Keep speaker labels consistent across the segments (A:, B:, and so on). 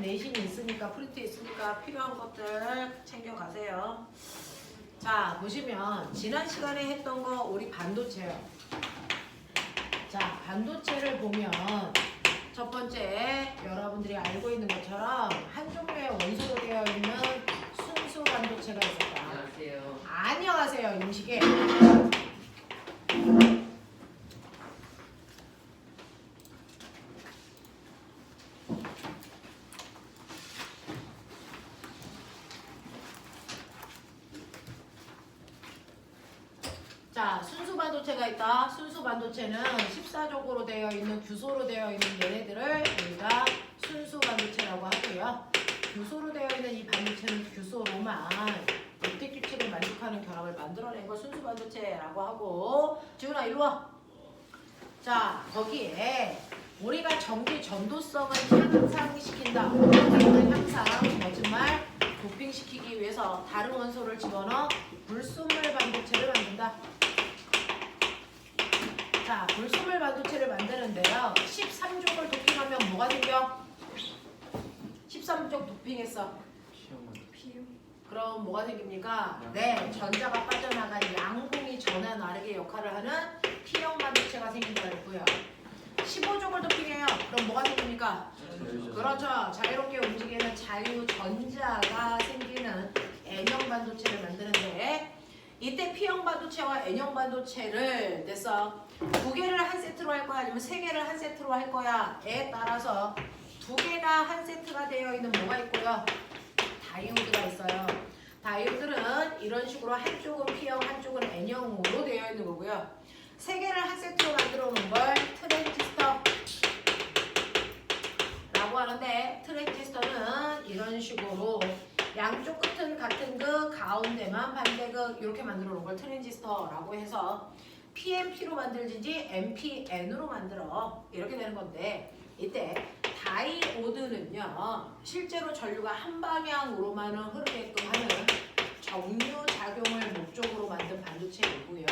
A: 내신이 있으니까 프린트 있으니까 필요한 것들 챙겨가세요. 자, 보시면 지난 시간에 했던 거 우리 반도체요. 자, 반도체를 보면 첫 번째 여러분들이 알고 있는 것처럼 한 종류의 원소로 되어 있는 순수 반도체가 있었다.
B: 안녕하세요.
A: 안녕하세요, 용식이. 자, 순수 반도체가 있다. 순수 반도체는 14족으로 되어 있는 규소로 되어 있는 얘네들을 우리가 순수 반도체라고 하고요. 규소로 되어 있는 이 반도체는 규소로만 옵틱 규칙을 만족하는 결합을 만들어낸 걸 순수 반도체라고 하고. 지훈아 일로 와. 자, 거기에 우리가 전기 전도성을 향상시킨다. 향상, 거짓말, 도핑시키기 위해서 다른 원소를 집어넣어 불순물 반도체를 만든다. 자, 불순물 반도체를 만드는데요. 13족을 도핑하면 뭐가 생겨? 13족 도핑했어. 그럼 뭐가 생깁니까? 네, 전자가 빠져나간 양공이 전화 나르게 역할을 하는 P형 반도체가 생긴다 했고요. 15족을 도핑해요. 그럼 뭐가 생깁니까? 그렇죠. 자유롭게 움직이는 자유전자가 생기는 N형 반도체를 만드는데, 이때 P형 반도체와 N형 반도체를 됐어. 두 개를 한 세트로 할 거야? 아니면 세 개를 한 세트로 할 거야?에 따라서 두 개가 한 세트가 되어 있는 뭐가 있고요? 다이오드가 있어요. 다이오드는 이런 식으로 한쪽은 P형, 한쪽은 N형으로 되어 있는 거고요. 세 개를 한 세트로 만들어 놓은 걸 트랜지스터 라고 하는데, 트랜지스터는 이런 식으로 양쪽 끝은 같은 극, 가운데만 반대극 이렇게 만들어 놓은 걸 트랜지스터라고 해서 PNP로 만들든지 NPN으로 만들어 이렇게 되는 건데, 이때 다이오드는요 실제로 전류가 한 방향으로만 흐르게끔 하는 정류 작용을 목적으로 만든 반도체이고요.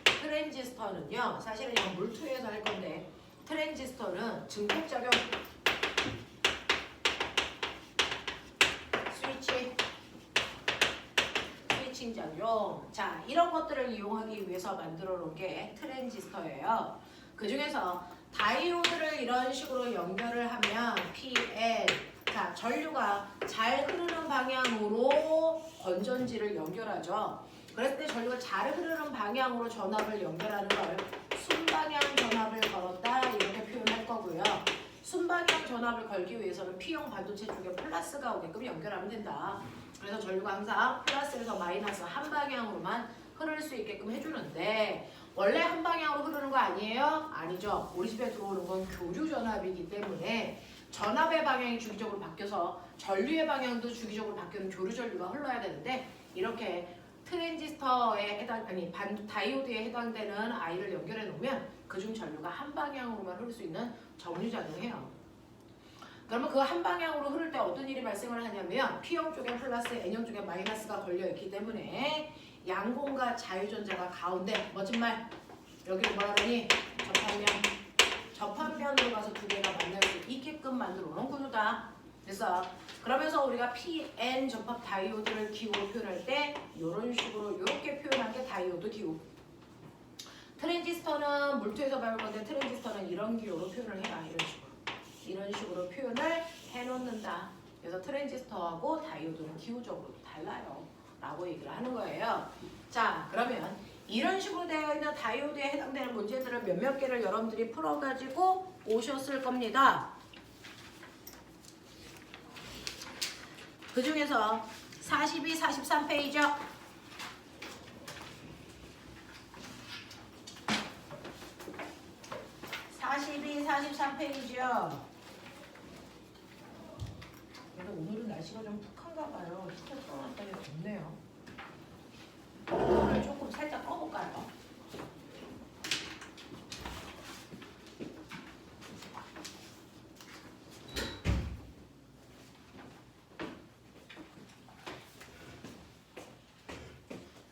A: 트랜지스터는요 사실은 이건 몰투에서 할 건데, 트랜지스터는 증폭 작용, 스위칭 작용, 자 이런 것들을 이용하기 위해서 만들어 놓은 게 트랜지스터예요. 그 중에서 다이오드를 이런 식으로 연결을 하면 PN, 자 전류가 잘 흐르는 방향으로 건전지를 연결하죠. 그랬을 때 전류가 잘 흐르는 방향으로 전압을 연결하는 걸 순방향 전압을 걸었다 이렇게 표현할 거고요. 순방향 전압을 걸기 위해서는 P형 반도체 쪽에 플러스가 오게끔 연결하면 된다. 그래서 전류가 항상 플러스에서 마이너스 한 방향으로만 흐를 수 있게끔 해주는데, 원래 한 방향으로 흐르는 거 아니에요? 아니죠. 우리 집에 들어오는 건 교류 전압이기 때문에 전압의 방향이 주기적으로 바뀌어서 전류의 방향도 주기적으로 바뀌는 교류 전류가 흘러야 되는데, 이렇게 트랜지스터에 해당, 아니 다이오드에 해당되는 아이를 연결해 놓으면 그중 전류가 한 방향으로만 흐를 수 있는 정류 작용을 해요. 그러면 그 한 방향으로 흐를 때 어떤 일이 발생을 하냐면, P형 쪽에 플러스, N형 쪽에 마이너스가 걸려 있기 때문에 양공과 자유전자가 가운데, 멋진 말, 여기를 뭐라 그러니? 접합면으로 가서 두 개가 만날 수 있게끔 만들어 놓은 구조다. 그래서 그러면서 우리가 PN 접합 다이오드를 기호로 표현할 때 이런 식으로 이렇게 표현한 게 다이오드 기호. 트랜지스터는 몰투에서 배울 건데, 트랜지스터는 이런 기호로 표현을 해라. 이런 식으로 표현을 해놓는다. 그래서 트랜지스터하고 다이오드는 기호적으로 달라요 라고 얘기를 하는 거예요. 자, 그러면 이런 식으로 되어 있는 다이오드에 해당되는 문제들을 몇몇 개를 여러분들이 풀어가지고 오셨을 겁니다. 그 중에서 42, 43페이지요. 42, 43페이지요. 그래도 오늘은 날씨가 좀 푹한가 봐요. 히터 틀어놨더니 덥네요. 오늘 조금 살짝 꺼볼까요?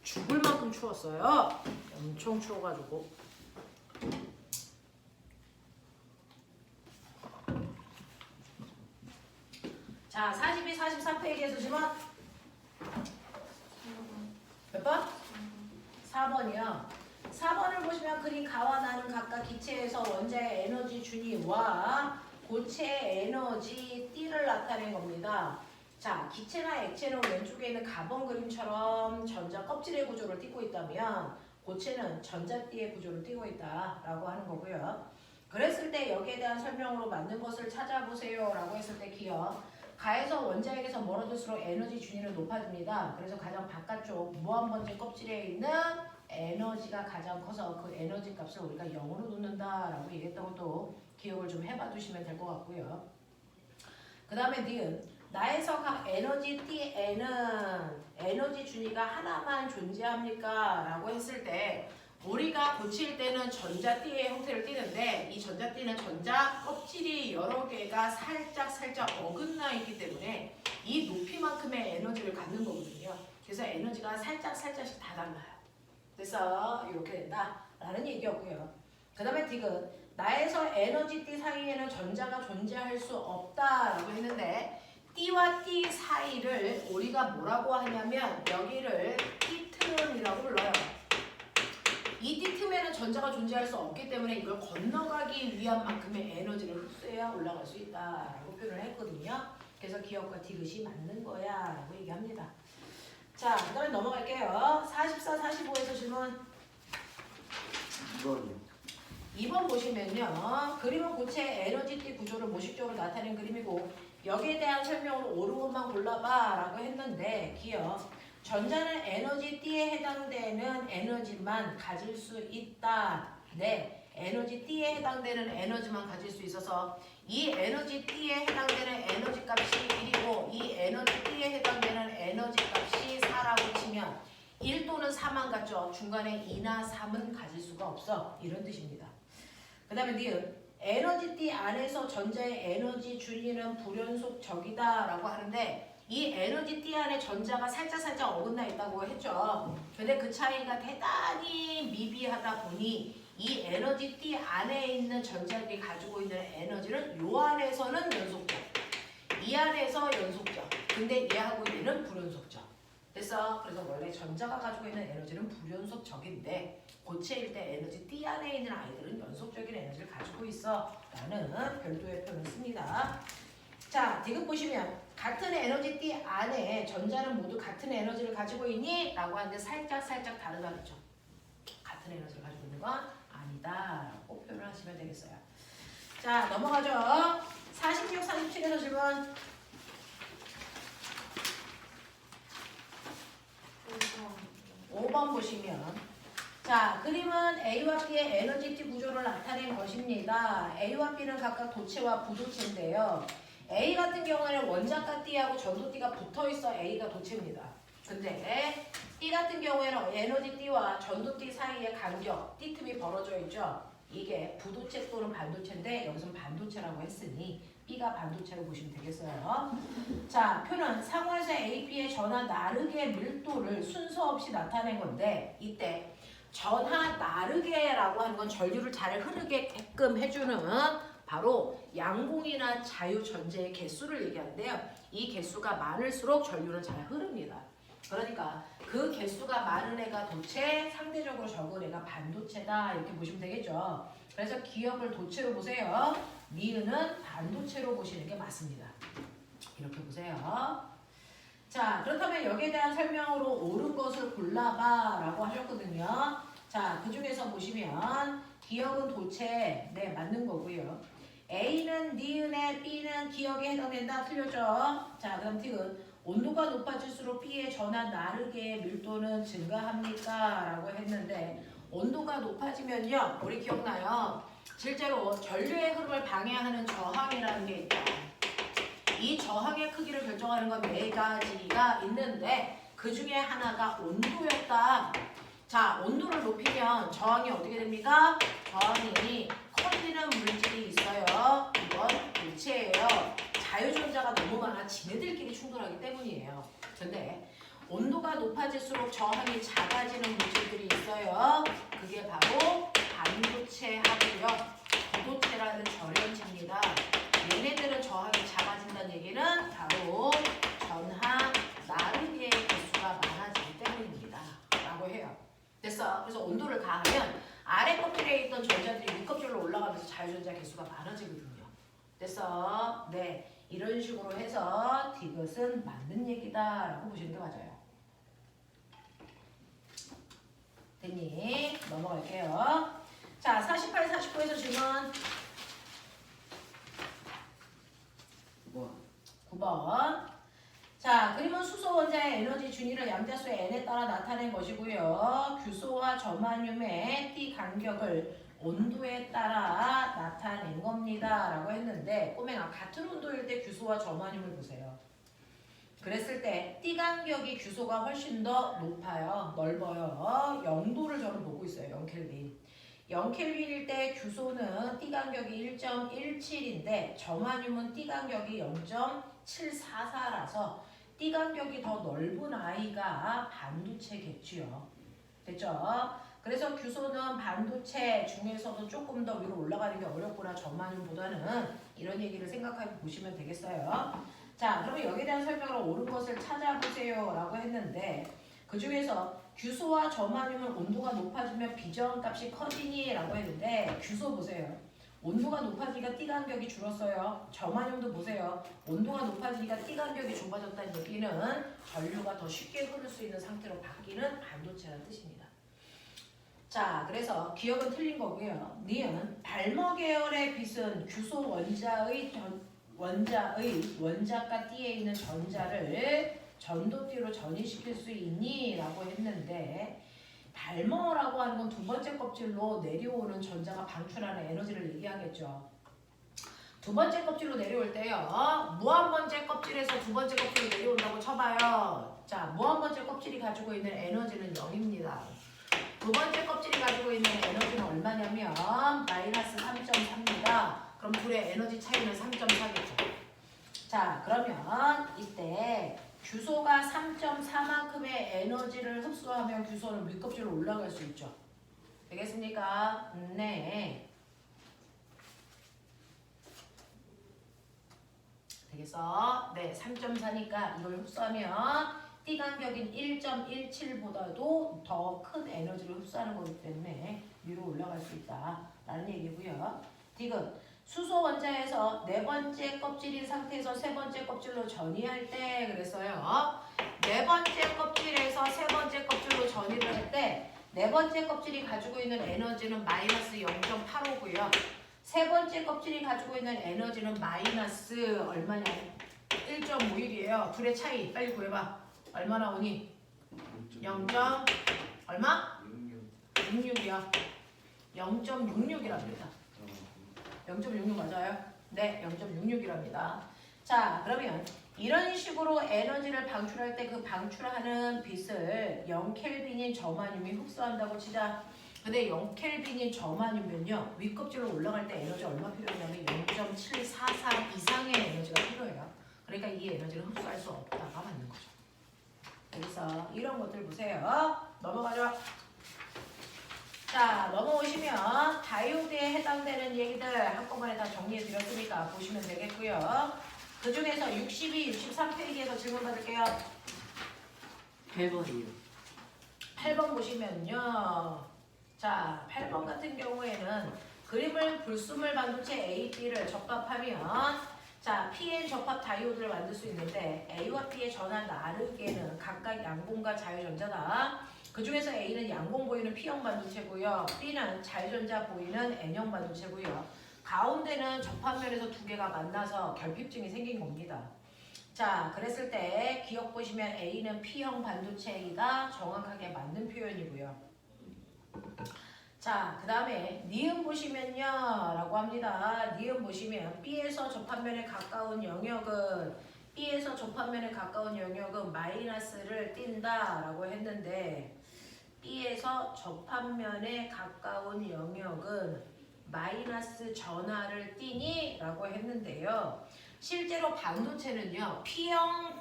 A: 죽을 만큼 추웠어요. 엄청 추워가지고. 자, 42, 44페이지에서 지금 몇 번? 4번이요. 4번을 보시면 그린 가와 나는 각각 기체에서 원자의 에너지 준위와 고체의 에너지 띠를 나타낸 겁니다. 자, 기체나 액체는 왼쪽에 있는 가번 그림처럼 전자 껍질의 구조를 띠고 있다면 고체는 전자띠의 구조를 띠고 있다라고 하는 거고요. 그랬을 때 여기에 대한 설명으로 맞는 것을 찾아보세요 라고 했을 때 기억. 가에서 원자에게서 멀어질수록 에너지 준위는 높아집니다. 그래서 가장 바깥쪽 무한번째 껍질에 있는 에너지가 가장 커서 그 에너지 값을 우리가 0으로 놓는다라고 얘기했던 것도 기억을 좀 해봐 주시면 될 것 같고요. 그 다음에 니은 나에서 각 에너지 띠에는 에너지 준위가 하나만 존재합니까? 라고 했을 때 우리가 고칠 때는 전자띠의 형태를 띠는데 이 전자띠는 전자 껍질이 여러 개가 살짝 어긋나 있기 때문에 이 높이만큼의 에너지를 갖는 거거든요. 그래서 에너지가 살짝씩 다 달라요. 그래서 이렇게 된다라는 얘기였고요. 그 다음에 디귿 나에서 에너지 띠 사이에는 전자가 존재할 수 없다라고 했는데 띠와 띠 사이를 우리가 뭐라고 하냐면 여기를 띠틈이라고 불러요. 이 띠틈에는 전자가 존재할 수 없기 때문에 이걸 건너가기 위한 만큼의 에너지를 흡수해야 올라갈 수 있다라고 표현을 했거든요. 그래서 기억과 디귿이 맞는 거야 라고 얘기합니다. 자, 그 다음에 넘어갈게요. 44, 45에서 질문
B: 2번이요.
A: 2번 보시면요. 그림은 고체의 에너지띠 구조를 모식적으로 나타낸 그림이고 여기에 대한 설명으로 옳은 것만 골라봐 라고 했는데 기억. 전자는 에너지띠에 해당되는 에너지만 가질 수 있다. 네. 에너지띠에 해당되는 에너지만 가질 수 있어서 이 에너지띠에 해당되는 에너지 값이 1이고 이 에너지띠에 해당되는 에너지 값이 4라고 치면 1 또는 4만 같죠. 중간에 2나 3은 가질 수가 없어. 이런 뜻입니다. 그 다음에 니은 에너지띠 안에서 전자의 에너지 준위는 불연속적이다 라고 하는데 이 에너지띠 안에 전자가 살짝 어긋나 있다고 했죠. 근데 그 차이가 대단히 미비하다 보니 이 에너지띠 안에 있는 전자들이 가지고 있는 에너지는 요 안에서는 연속적, 이 안에서 연속적, 근데 얘하고 얘는 불연속적. 그래서 원래 전자가 가지고 있는 에너지는 불연속적인데 고체일 때 에너지 띠 안에 있는 아이들은 연속적인 에너지를 가지고 있어 라는 별도의 표현을 씁니다. 자, 디귿 보시면 같은 에너지 띠 안에 전자는 모두 같은 에너지를 가지고 있니? 라고 하는데 살짝 다르다 그랬죠. 같은 에너지를 가지고 있는 건 아니다 라고 표현을 하시면 되겠어요. 자, 넘어가죠. 46, 47에서 질문 5번 보시면 자, 그림은 A와 B의 에너지띠 구조를 나타낸 것입니다. A와 B는 각각 도체와 부도체인데요. A 같은 경우에는 원자가 띠하고 전도띠가 붙어있어 A가 도체입니다. 근데 B 같은 경우에는 에너지 띠와 전도띠 사이의 간격, 띠틈이 벌어져 있죠. 이게 부도체 또는 반도체인데 여기서는 반도체라고 했으니 B가 반도체로 보시면 되겠어요. 자, 표는 상호에서 A, B의 전하 나르게 밀도를 순서 없이 나타낸 건데 이때 전하 나르게라고 하는 건 전류를 잘 흐르게끔 해주는 바로 양공이나 자유전자의 개수를 얘기하는데요. 이 개수가 많을수록 전류는 잘 흐릅니다. 그러니까 그 개수가 많은 애가 도체, 상대적으로 적은 애가 반도체다 이렇게 보시면 되겠죠. 그래서 기억을 도체로 보세요. 니은은 반도체로 보시는 게 맞습니다. 이렇게 보세요. 자, 그렇다면 여기에 대한 설명으로 옳은 것을 골라봐 라고 하셨거든요. 자, 그 중에서 보시면 기억은 도체, 네, 맞는 거고요. A는 니은에 B는 기억에 해당된다. 틀렸죠? 자, 그럼 디귿 온도가 높아질수록 B의 전하 나르게의 밀도는 증가합니까? 라고 했는데 온도가 높아지면요. 우리 기억나요? 실제로 전류의 흐름을 방해하는 저항이라는 게 있죠. 이 저항의 크기를 결정하는 건 4가지가 있는데 그 중에 하나가 온도였다. 자, 온도를 높이면 저항이 어떻게 됩니까? 저항이 커지는 물질이 있어요. 이건 물체예요. 자유전자가 너무 많아 지네들끼리 충돌하기 때문이에요. 근데 온도가 높아질수록 저항이 작아지는 물질들이 있어요. 그게 바로 반도체하고요. 고도체라는 절연체입니다. 얘네들은 저항이 작아진다는 얘기는 바로 자유전자 개수가 많아지거든요. 그래서 네, 이런 식으로 해서 디귿은 맞는 얘기다라고 보시는 게 맞아요. 됐니? 넘어갈게요. 자, 48, 49에서 질문 9번. 자, 그림은 수소 원자의 에너지 준위를 양자수 n에 따라 나타낸 것이고요. 규소와 저마늄의 T 간격을 온도에 따라 나타낸 겁니다. 라고 했는데 꼬맹아, 같은 온도일 때 규소와 저마늄을 보세요. 그랬을 때 T 간격이 규소가 훨씬 더 높아요. 넓어요. 0도를 저는 보고 있어요. 0켈빈. 0켈빈일 때 규소는 T 간격이 1.17인데 저마늄은 T 간격이 0.744라서 T 간격이 더 넓은 아이가 반도체겠지요. 됐죠? 그래서 규소는 반도체 중에서도 조금 더 위로 올라가는 게 어렵구나. 저마늄보다는 이런 얘기를 생각해 보시면 되겠어요. 자, 그러면 여기에 대한 설명을 옳은 것을 찾아보세요 라고 했는데 그 중에서 규소와 저마늄은 온도가 높아지면 비저항값이 커지니 라고 했는데 규소 보세요. 온도가 높아지니까 T 간격이 줄었어요. 저마늄도 보세요. 온도가 높아지니까 T 간격이 좁아졌다는 얘기는 전류가 더 쉽게 흐를 수 있는 상태로 바뀌는 반도체라는 뜻입니다. 자, 그래서 기억은 틀린 거고요. 니은 발머 계열의 빛은 규소 원자가 T에 있는 전자를 전도띠로 전이시킬 수 있니? 라고 했는데 발머라고 하는 건 두 번째 껍질로 내려오는 전자가 방출하는 에너지를 얘기하겠죠. 두 번째 껍질로 내려올 때요. 무한번째 껍질에서 두 번째 껍질로 내려온다고 쳐봐요. 자, 무한번째 껍질이 가지고 있는 에너지는 0입니다. 두 번째 껍질이 가지고 있는 에너지는 얼마냐면 마이너스 3.4입니다. 그럼 둘의 에너지 차이는 3.4겠죠. 자, 그러면 이때 규소가 3.4만큼의 에너지를 흡수하면 규소는 윗껍질로 올라갈 수 있죠. 되겠습니까? 네. 되겠어? 네, 3.4니까 이걸 흡수하면 T 간격인 1.17보다도 더 큰 에너지를 흡수하는 거기 때문에 위로 올라갈 수 있다라는 얘기고요. 디귿. 수소 원자에서 네 번째 껍질인 상태에서 세 번째 껍질로 전이할 때 그랬어요. 네 번째 껍질에서 세 번째 껍질로 전이를 할 때 네 번째 껍질이 가지고 있는 에너지는 마이너스 0.85고요. 세 번째 껍질이 가지고 있는 에너지는 마이너스 얼마냐? 1.51이에요. 둘의 차이 빨리 구해봐. 얼마 나오니? 0. 얼마? 66이요. 0.66이랍니다. 0.66 맞아요? 네, 0.66이랍니다. 자, 그러면 이런 식으로 에너지를 방출할 때 그 방출하는 빛을 0켈빈인 저마늄이 흡수한다고 치자. 근데 0켈빈인 저마늄은요. 윗껍질로 올라갈 때 에너지 얼마 필요하냐면 0.744 이상의 에너지가 필요해요. 그러니까 이 에너지를 흡수할 수 없다가 맞는 거죠. 그래서 이런 것들 보세요. 넘어가죠. 자, 넘어오시면 다이오드에 해당되는 얘기들 한꺼번에 다 정리해 드렸으니까 보시면 되겠고요. 그 중에서 62, 63페이지에서 질문 받을게요.
B: 8번이요.
A: 8번 보시면요. 자, 8번 같은 경우에는 그림을 불순물 반도체 A, B를 접합하면 자, PN 접합 다이오드를 만들 수 있는데 A와 B의 전환 나르기에는 각각 양봉과 자유전자다. 그 중에서 A는 양봉 보이는 P형 반도체고요. B는 자유전자 보이는 N형 반도체고요. 가운데는 접합면에서 두 개가 만나서 결핍증이 생긴 겁니다. 자, 그랬을 때 기억 보시면 A는 P형 반도체이다. 정확하게 맞는 표현이고요. 자, 그 다음에 니은 보시면요 라고 합니다. 니은 보시면 B에서 접합면에 가까운 영역은 마이너스를 띈다 라고 했는데 B에서 접합면에 가까운 영역은 마이너스 전하를 띠니? 라고 했는데요. 실제로 반도체는요. P형이던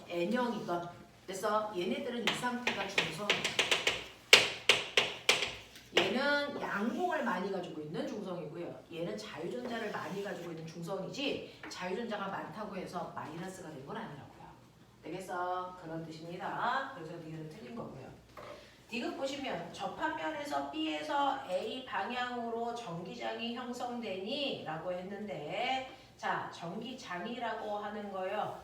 A: N형이던 그래서 얘네들은 이 상태가 중성이에요. 얘는 양봉을 많이 가지고 있는 중성이고요. 얘는 자유전자를 많이 가지고 있는 중성이지 자유전자가 많다고 해서 마이너스가 된 건 아니라고요. 되겠어? 그런 뜻입니다. 그래서 니은 틀린 거고요. 디귿 보시면 접합면에서 B에서 A 방향으로 전기장이 형성되니? 라고 했는데 자, 전기장이라고 하는 거요.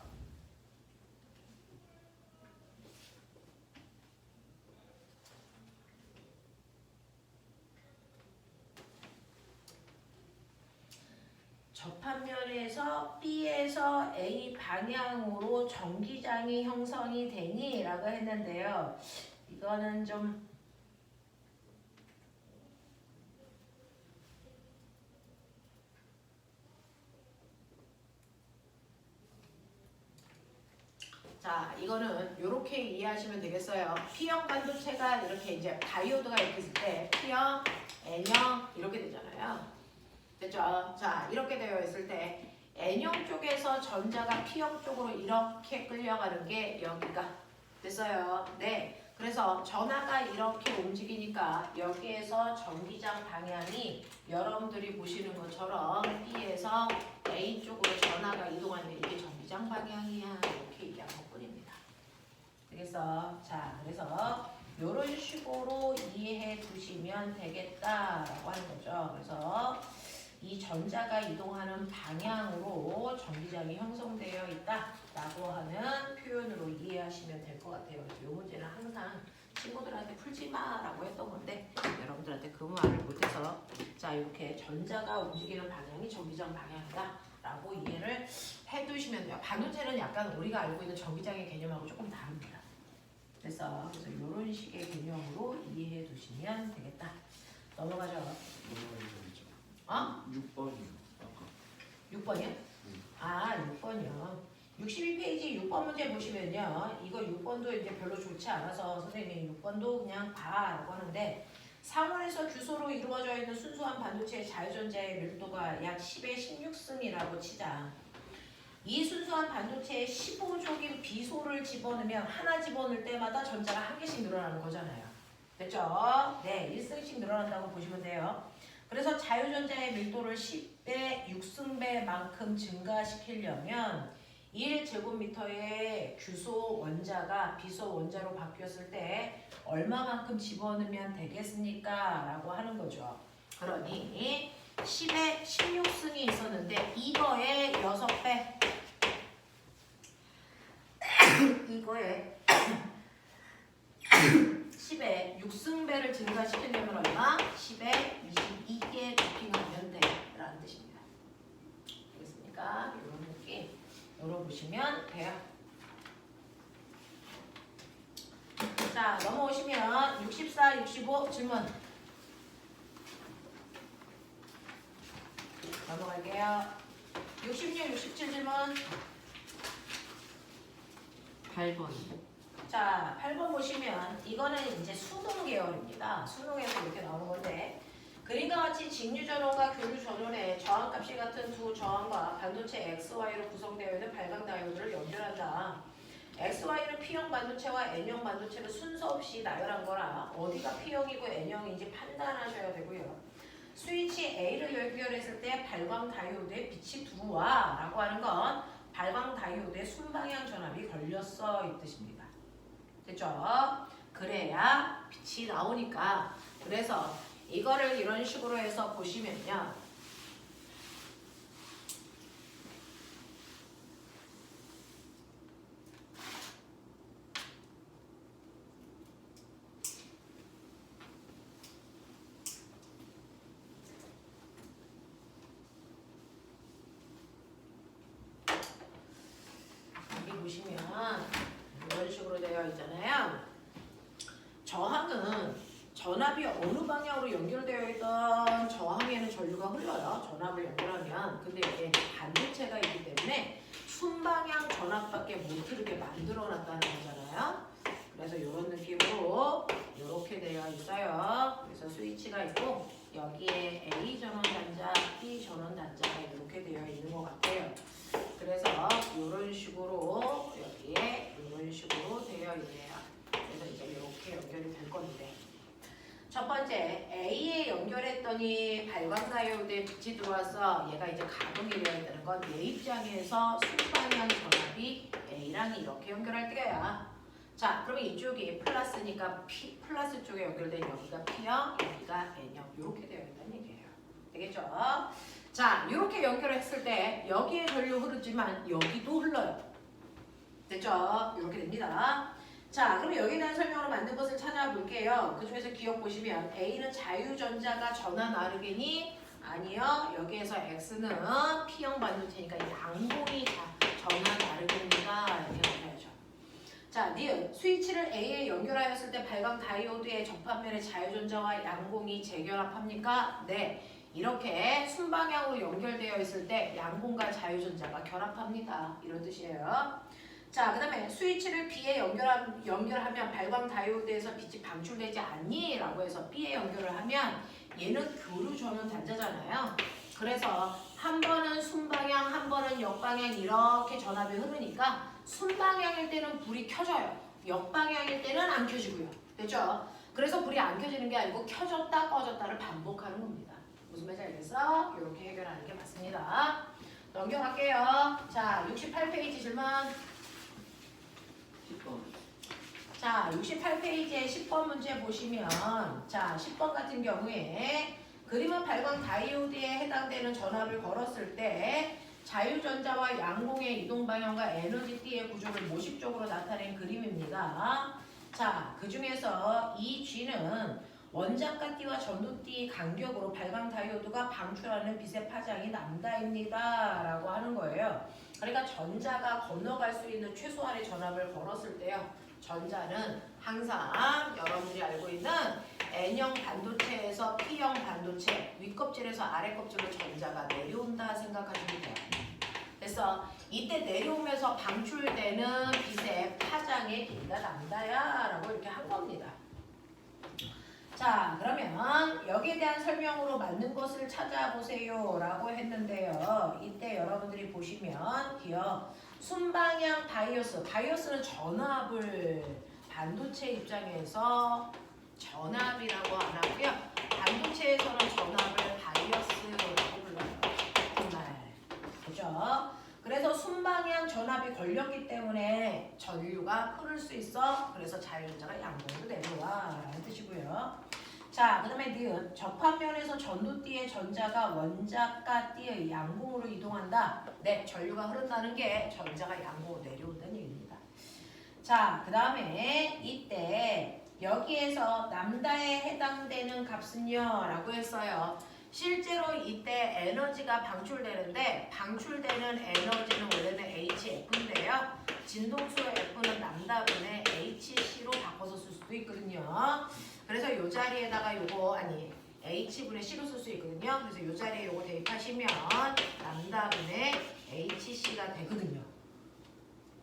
A: 접합면에서 B에서 A 방향으로 전기장이 형성이 되니? 라고 했는데요. 이거는 좀 자, 이거는 이렇게 이해하시면 되겠어요. P형 반도체가 이렇게 이제 다이오드가 이렇게 있을 때 P형, N형 이렇게 되잖아요. 됐죠? 자, 이렇게 되어 있을 때 N형 쪽에서 전자가 P형 쪽으로 이렇게 끌려가는 게 여기가 됐어요. 네. 그래서 전하가 이렇게 움직이니까 여기에서 전기장 방향이 여러분들이 보시는 것처럼 B에서 A 쪽으로 전하가 이동하는 이게 전기장 방향이야. 이렇게 얘기한 것뿐입니다. 그래서 자, 그래서 이런 식으로 이해해 두시면 되겠다라고 하는 거죠. 그래서 이 전자가 이동하는 방향으로 전기장이 형성되어 있다라고 하는 표현으로 이해하시면 될 것 같아요. 이 문제는 항상 친구들한테 풀지 마라고 했던 건데 여러분들한테 그 말을 못해서 자, 이렇게 전자가 움직이는 방향이 전기장 방향이다라고 이해를 해두시면 돼요. 반도체는 약간 우리가 알고 있는 전기장의 개념하고 조금 다릅니다. 그래서 이런 식의 개념으로 이해해 두시면 되겠다. 넘어가죠.
B: 6번이요. 아까.
A: 6번이요? 아, 6번이요. 62페이지 6번 문제 보시면요. 이거 6번도 이제 별로 좋지 않아서 선생님이 6번도 그냥 봐라고 하는데 상원에서 규소로 이루어져 있는 순수한 반도체의 자유전자의 밀도가 약 10의 16승이라고 치자. 이 순수한 반도체에 15족인 비소를 집어넣으면 하나 집어넣을 때마다 전자가 한 개씩 늘어나는 거잖아요. 됐죠? 네, 1승씩 늘어난다고 보시면 돼요. 그래서 자유전자의 밀도를 10배, 6승배만큼 증가시키려면 1제곱미터의 규소 원자가 비소 원자로 바뀌었을 때 얼마만큼 집어넣으면 되겠습니까? 라고 하는 거죠. 그러니 10에 16승이 있었는데 이거에 6배 이거에 10에 6승배를 증가시키려면 얼마? 10에 22개 도핑하면 돼 라는 뜻입니다. 알겠습니까? 이런 느낌 열어보시면 돼요. 자, 넘어오시면 64, 65 질문 넘어갈게요. 66, 67 질문
C: 8번.
A: 자, 8번 보시면 이거는 이제 수능 계열입니다. 수능에서 이렇게 나오는 건데 그림과 같이 직류 전원과 교류 전원의 저항값이 같은 두 저항과 반도체 XY로 구성되어 있는 발광 다이오드를 연결한다. XY는 P형 반도체와 N형 반도체를 순서 없이 나열한 거라 어디가 P형이고 N형인지 판단하셔야 되고요. 스위치 A를 연결했을 때 발광 다이오드에 빛이 들어와 라고 하는 건 발광 다이오드의 순방향 전압이 걸렸어 이 뜻입니다. 됐죠? 그래야 빛이 나오니까. 그래서 이거를 이런 식으로 해서 보시면요. 여기 보시면 이런 식으로 되어 있잖아요. 저항은 전압이 어느 방향으로 연결되어 있던 저항에는 전류가 흘러요. 전압을 연결하면. 근데 이게 반도체가 있기 때문에 순방향 전압밖에 못 흐르게 만들어 놨다는 거잖아요. 그래서 이런 느낌으로 이렇게 되어 있어요. 그래서 스위치가 있고 여기에 A 전원 단자, B 전원 단자가 이렇게 되어 있는 것 같아요. 그래서 이런 식으로 여기에 이런 식으로 되어 있네요. 그래서 이제 이렇게 연결이 될 건데 첫 번째 A에 연결했더니 발광 다이오드에 빛이 들어와서 얘가 이제 가동이 되어 있다는 건 내 입장에서 순방향 전압이 A랑 이렇게 연결할 때야. 자, 그러면 이쪽이 플러스니까 P 플러스 쪽에 연결된 여기가 P형, 여기가 N형 이렇게 되어 있다는 얘기예요. 되겠죠? 자, 이렇게 연결을 했을 때 여기에 전류 흐르지만 여기도 흘러요. 됐죠? 이렇게 됩니다. 자, 그럼 여기에 대한 설명으로 만든 것을 찾아볼게요. 그 중에서 기억 보시면 A는 자유전자가 전환 아르겐이 아니요. 여기에서 X는 P형 반도체니까 양봉이 전환 아르겐입니다. 이렇게 나타야죠. 자, 니은 스위치를 A에 연결하였을 때 발광 다이오드의 접합면에 자유전자와 양봉이 재결합합니까? 네. 이렇게 순방향으로 연결되어 있을 때 양봉과 자유전자가 결합합니다. 이런 뜻이에요. 자, 그 다음에 스위치를 B에 연결하면 발광 다이오드에서 빛이 방출되지 않니? 라고 해서 B에 연결을 하면 얘는 교류 전원 단자잖아요. 그래서 한 번은 순방향, 한 번은 역방향 이렇게 전압이 흐르니까 순방향일 때는 불이 켜져요. 역방향일 때는 안 켜지고요. 됐죠? 그래서 불이 안 켜지는 게 아니고 켜졌다 꺼졌다를 반복하는 겁니다. 무슨 말인지 알겠어? 이렇게 해결하는 게 맞습니다. 넘겨갈게요. 자, 68페이지 질문.
B: 10번.
A: 자, 68페이지에 10번 문제 보시면 자, 10번 같은 경우에 그림은 발광 다이오드에 해당되는 전압을 걸었을 때 자유전자와 양봉의 이동 방향과 에너지띠의 구조를 모식적으로 나타낸 그림입니다. 자, 그 중에서 이 G는 원자가 띠와 전도띠 간격으로 발광 다이오드가 방출하는 빛의 파장이 남다입니다. 라고 하는 거예요. 그러니까 전자가 건너갈 수 있는 최소한의 전압을 걸었을 때요. 전자는 항상 여러분들이 알고 있는 N형 반도체에서 P형 반도체 윗껍질에서 아래껍질로 전자가 내려온다 생각하시면 돼요. 그래서 이때 내려오면서 방출되는 빛의 파장의 길이가 남다야 라고 이렇게 한 겁니다. 자, 그러면 여기에 대한 설명으로 맞는 것을 찾아보세요 라고 했는데요. 이때 여러분들이 보시면 기억 순방향 바이오스는 전압을 반도체 입장에서 전압이라고 안 하고요. 반도체에서는 전압을 바이오스라고 불러요. 정말. 그죠? 그래서 순방향 전압이 걸렸기 때문에 전류가 흐를 수 있어. 그래서 자유전자가 양봉으로 내려와 라는 뜻이고요. 자, 그 다음에 니은 접합면에서 전도띠의 전자가 원자가 띠의 양봉으로 이동한다. 네, 전류가 흐른다는 게 전자가 양봉으로 내려온다는 얘기입니다. 자, 그 다음에 이때 여기에서 남다에 해당되는 값은요 라고 했어요. 실제로 이때 에너지가 방출되는데 방출되는 에너지는 원래는 HF인데요. 진동수 F는 남다분의 HC로 바꿔서 쓸 수도 있거든요. 그래서 이 자리에다가 요거 H분의 C로 쓸 수 있거든요. 그래서 이 자리에 요거 대입하시면 남다분의 HC가 되거든요.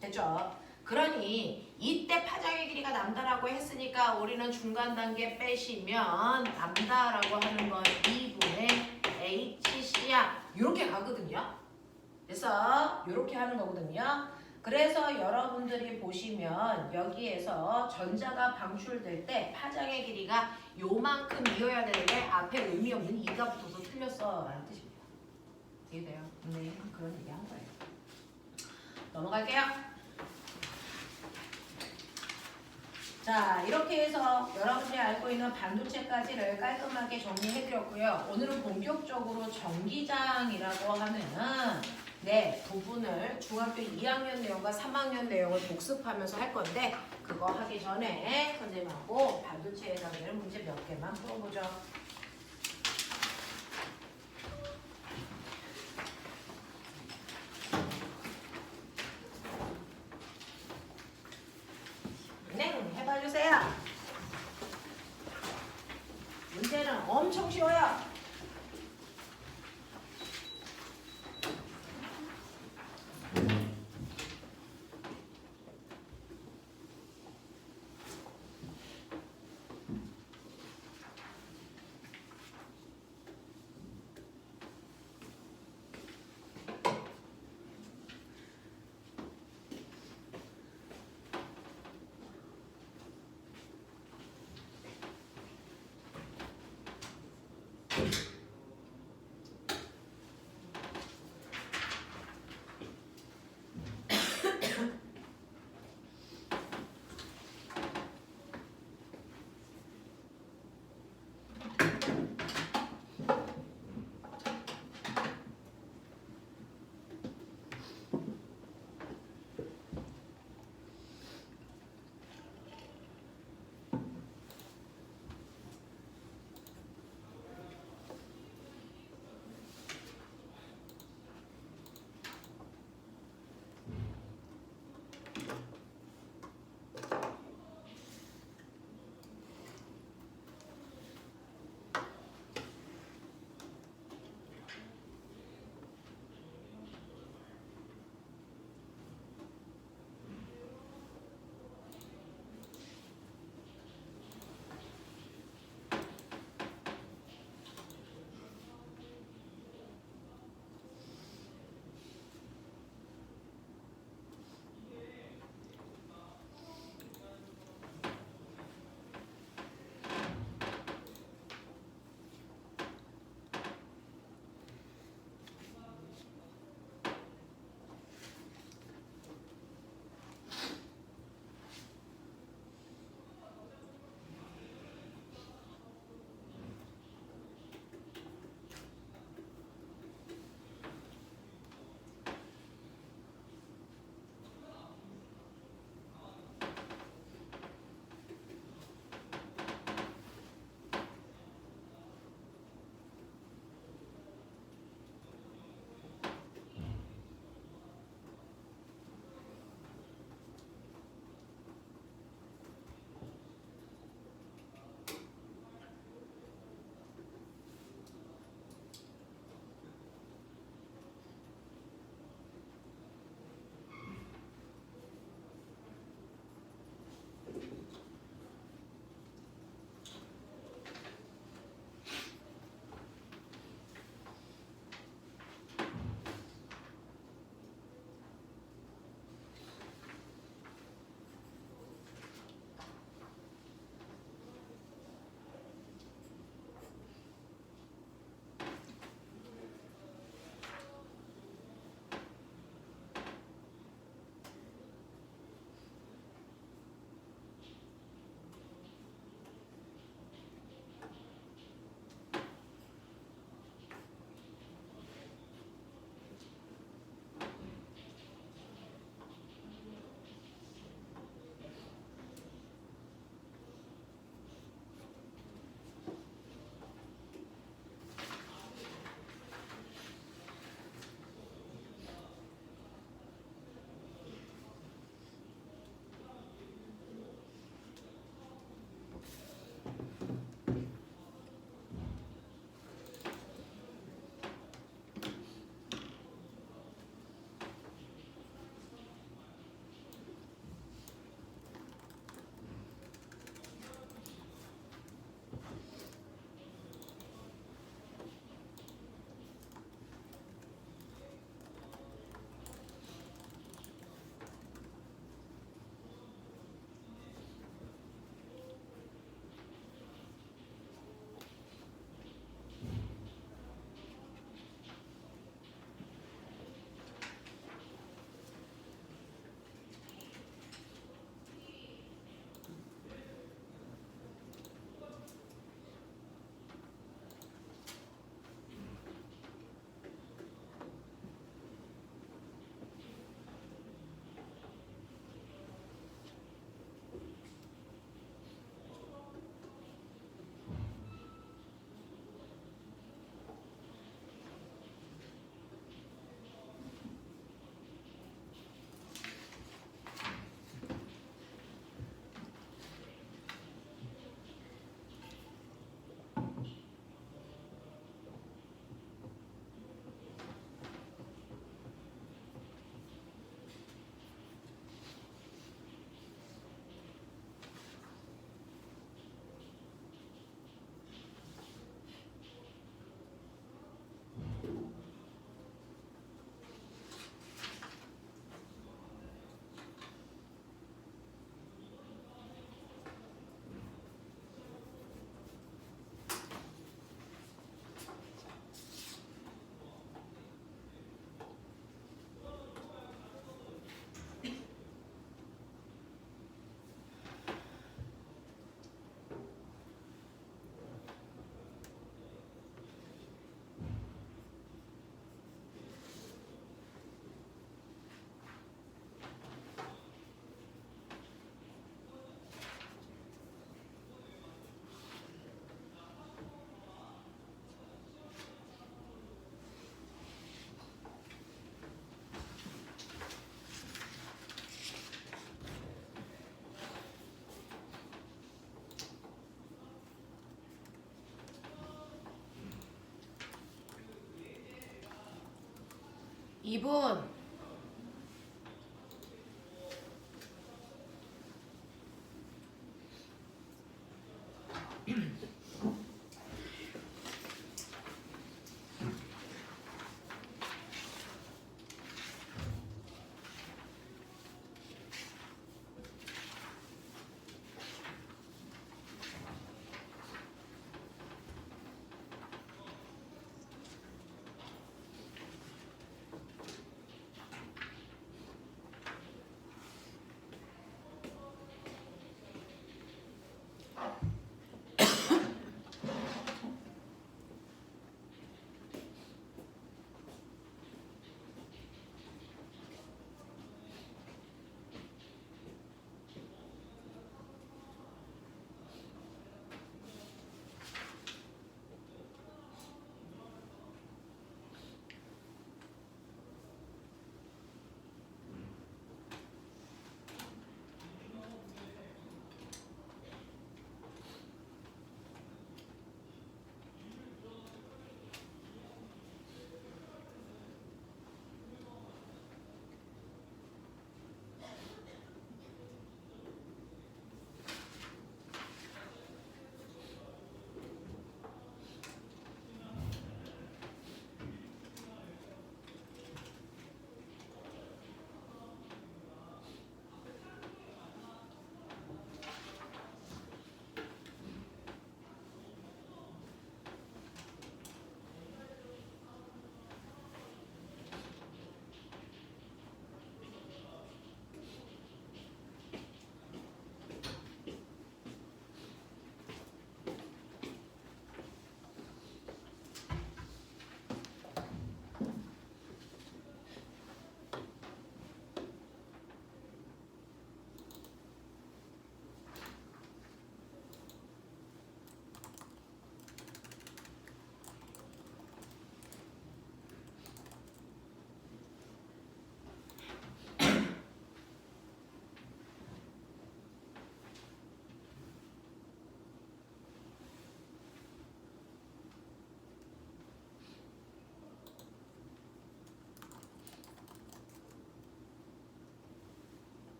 A: 됐죠? 그러니 이때 파장의 길이가 남다라고 했으니까 우리는 중간 단계 빼시면 남다라고 하는 건 2분의 HC야. 이렇게 가거든요. 그래서 이렇게 하는 거거든요. 그래서 여러분들이 보시면 여기에서 전자가 방출될 때 파장의 길이가 요만큼이어야 되는데 앞에 의미 없는 2가 붙어서 틀렸어 라는 뜻입니다. 이해돼요? 네, 그런 얘기 한 거예요. 넘어갈게요. 자, 이렇게 해서 여러분들이 알고 있는 반도체까지를 깔끔하게 정리해드렸고요. 오늘은 본격적으로 전기장이라고 하는 부분을 중학교 2학년 내용과 3학년 내용을 복습하면서 할 건데 그거 하기 전에 선생님하고 반도체에 해당되는 문제 몇 개만 풀어보죠. 네, 해봐주세요. 문제는 엄청 쉬워요. 2분.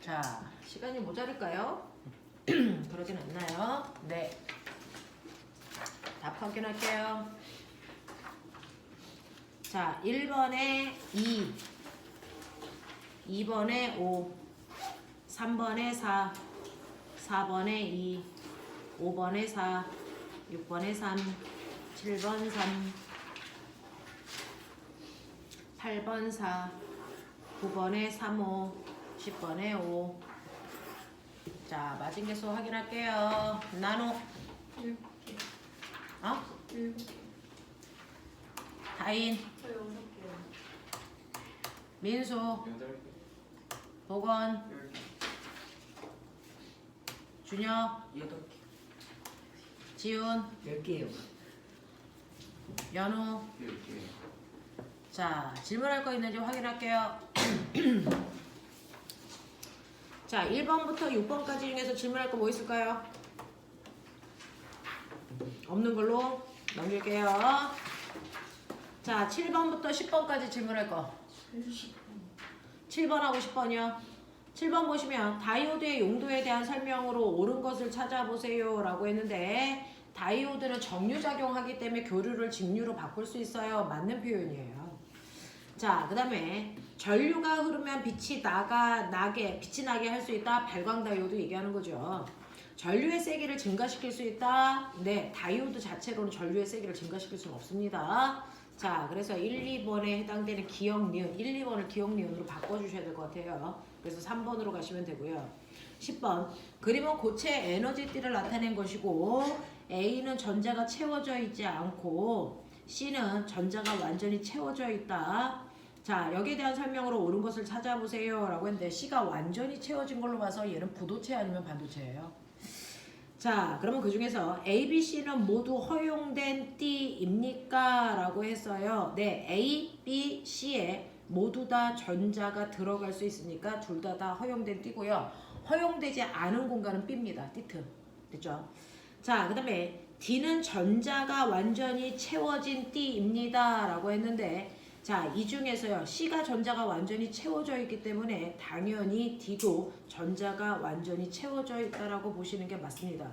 A: 자, 시간이 모자랄까요? 그러진 않나요? 네. 답 확인할게요. 자, 1번에 2, 2번에 5, 3번에 4, 4번에 2, 5번에 4, 6번에 3, 7번 3, 8번 4, 9번에 3, 5, 10번에 5. 자, 맞은 개수 확인할게요. 나노.
B: 7개.
A: 어?
B: 7개.
A: 다인.
B: 저 6개요.
A: 민수.
C: 8개.
A: 보건.
C: 10개.
A: 준혁.
C: 8개.
A: 지훈.
C: 10개요.
A: 연우.
C: 10개.
A: 자, 질문할 거 있는지 확인할게요. 자, 1번부터 6번까지 중에서 질문할 거 뭐 있을까요? 없는 걸로 넘길게요. 자, 7번부터 10번까지 질문할 거. 7번하고 10번이요. 7번 보시면 다이오드의 용도에 대한 설명으로 옳은 것을 찾아보세요 라고 했는데 다이오드는 정류작용하기 때문에 교류를 직류로 바꿀 수 있어요. 맞는 표현이에요. 자, 그 다음에 전류가 흐르면 빛이 나게 할 수 있다. 발광 다이오드 얘기하는 거죠. 전류의 세기를 증가시킬 수 있다. 네, 다이오드 자체로는 전류의 세기를 증가시킬 수는 없습니다. 자, 그래서 1, 2번에 해당되는 기억, 니은, 1, 2번을 기억, 니은으로 바꿔주셔야 될 것 같아요. 그래서 3번으로 가시면 되고요. 10번, 그림은 고체 에너지띠를 나타낸 것이고 A는 전자가 채워져 있지 않고 C는 전자가 완전히 채워져 있다. 자, 여기에 대한 설명으로 옳은 것을 찾아보세요 라고 했는데 C가 완전히 채워진 걸로 봐서 얘는 부도체 아니면 반도체예요. 자, 그러면 그 중에서 A, B, C는 모두 허용된 띠입니까? 라고 했어요. 네, A, B, C에 모두 다 전자가 들어갈 수 있으니까 둘 다 허용된 띠고요. 허용되지 않은 공간은 B입니다. 띠틈. 됐죠? 자, 그 다음에 D는 전자가 완전히 채워진 띠입니다. 라고 했는데 자, 이 중에서요. C가 전자가 완전히 채워져 있기 때문에 당연히 D도 전자가 완전히 채워져 있다라고 보시는 게 맞습니다.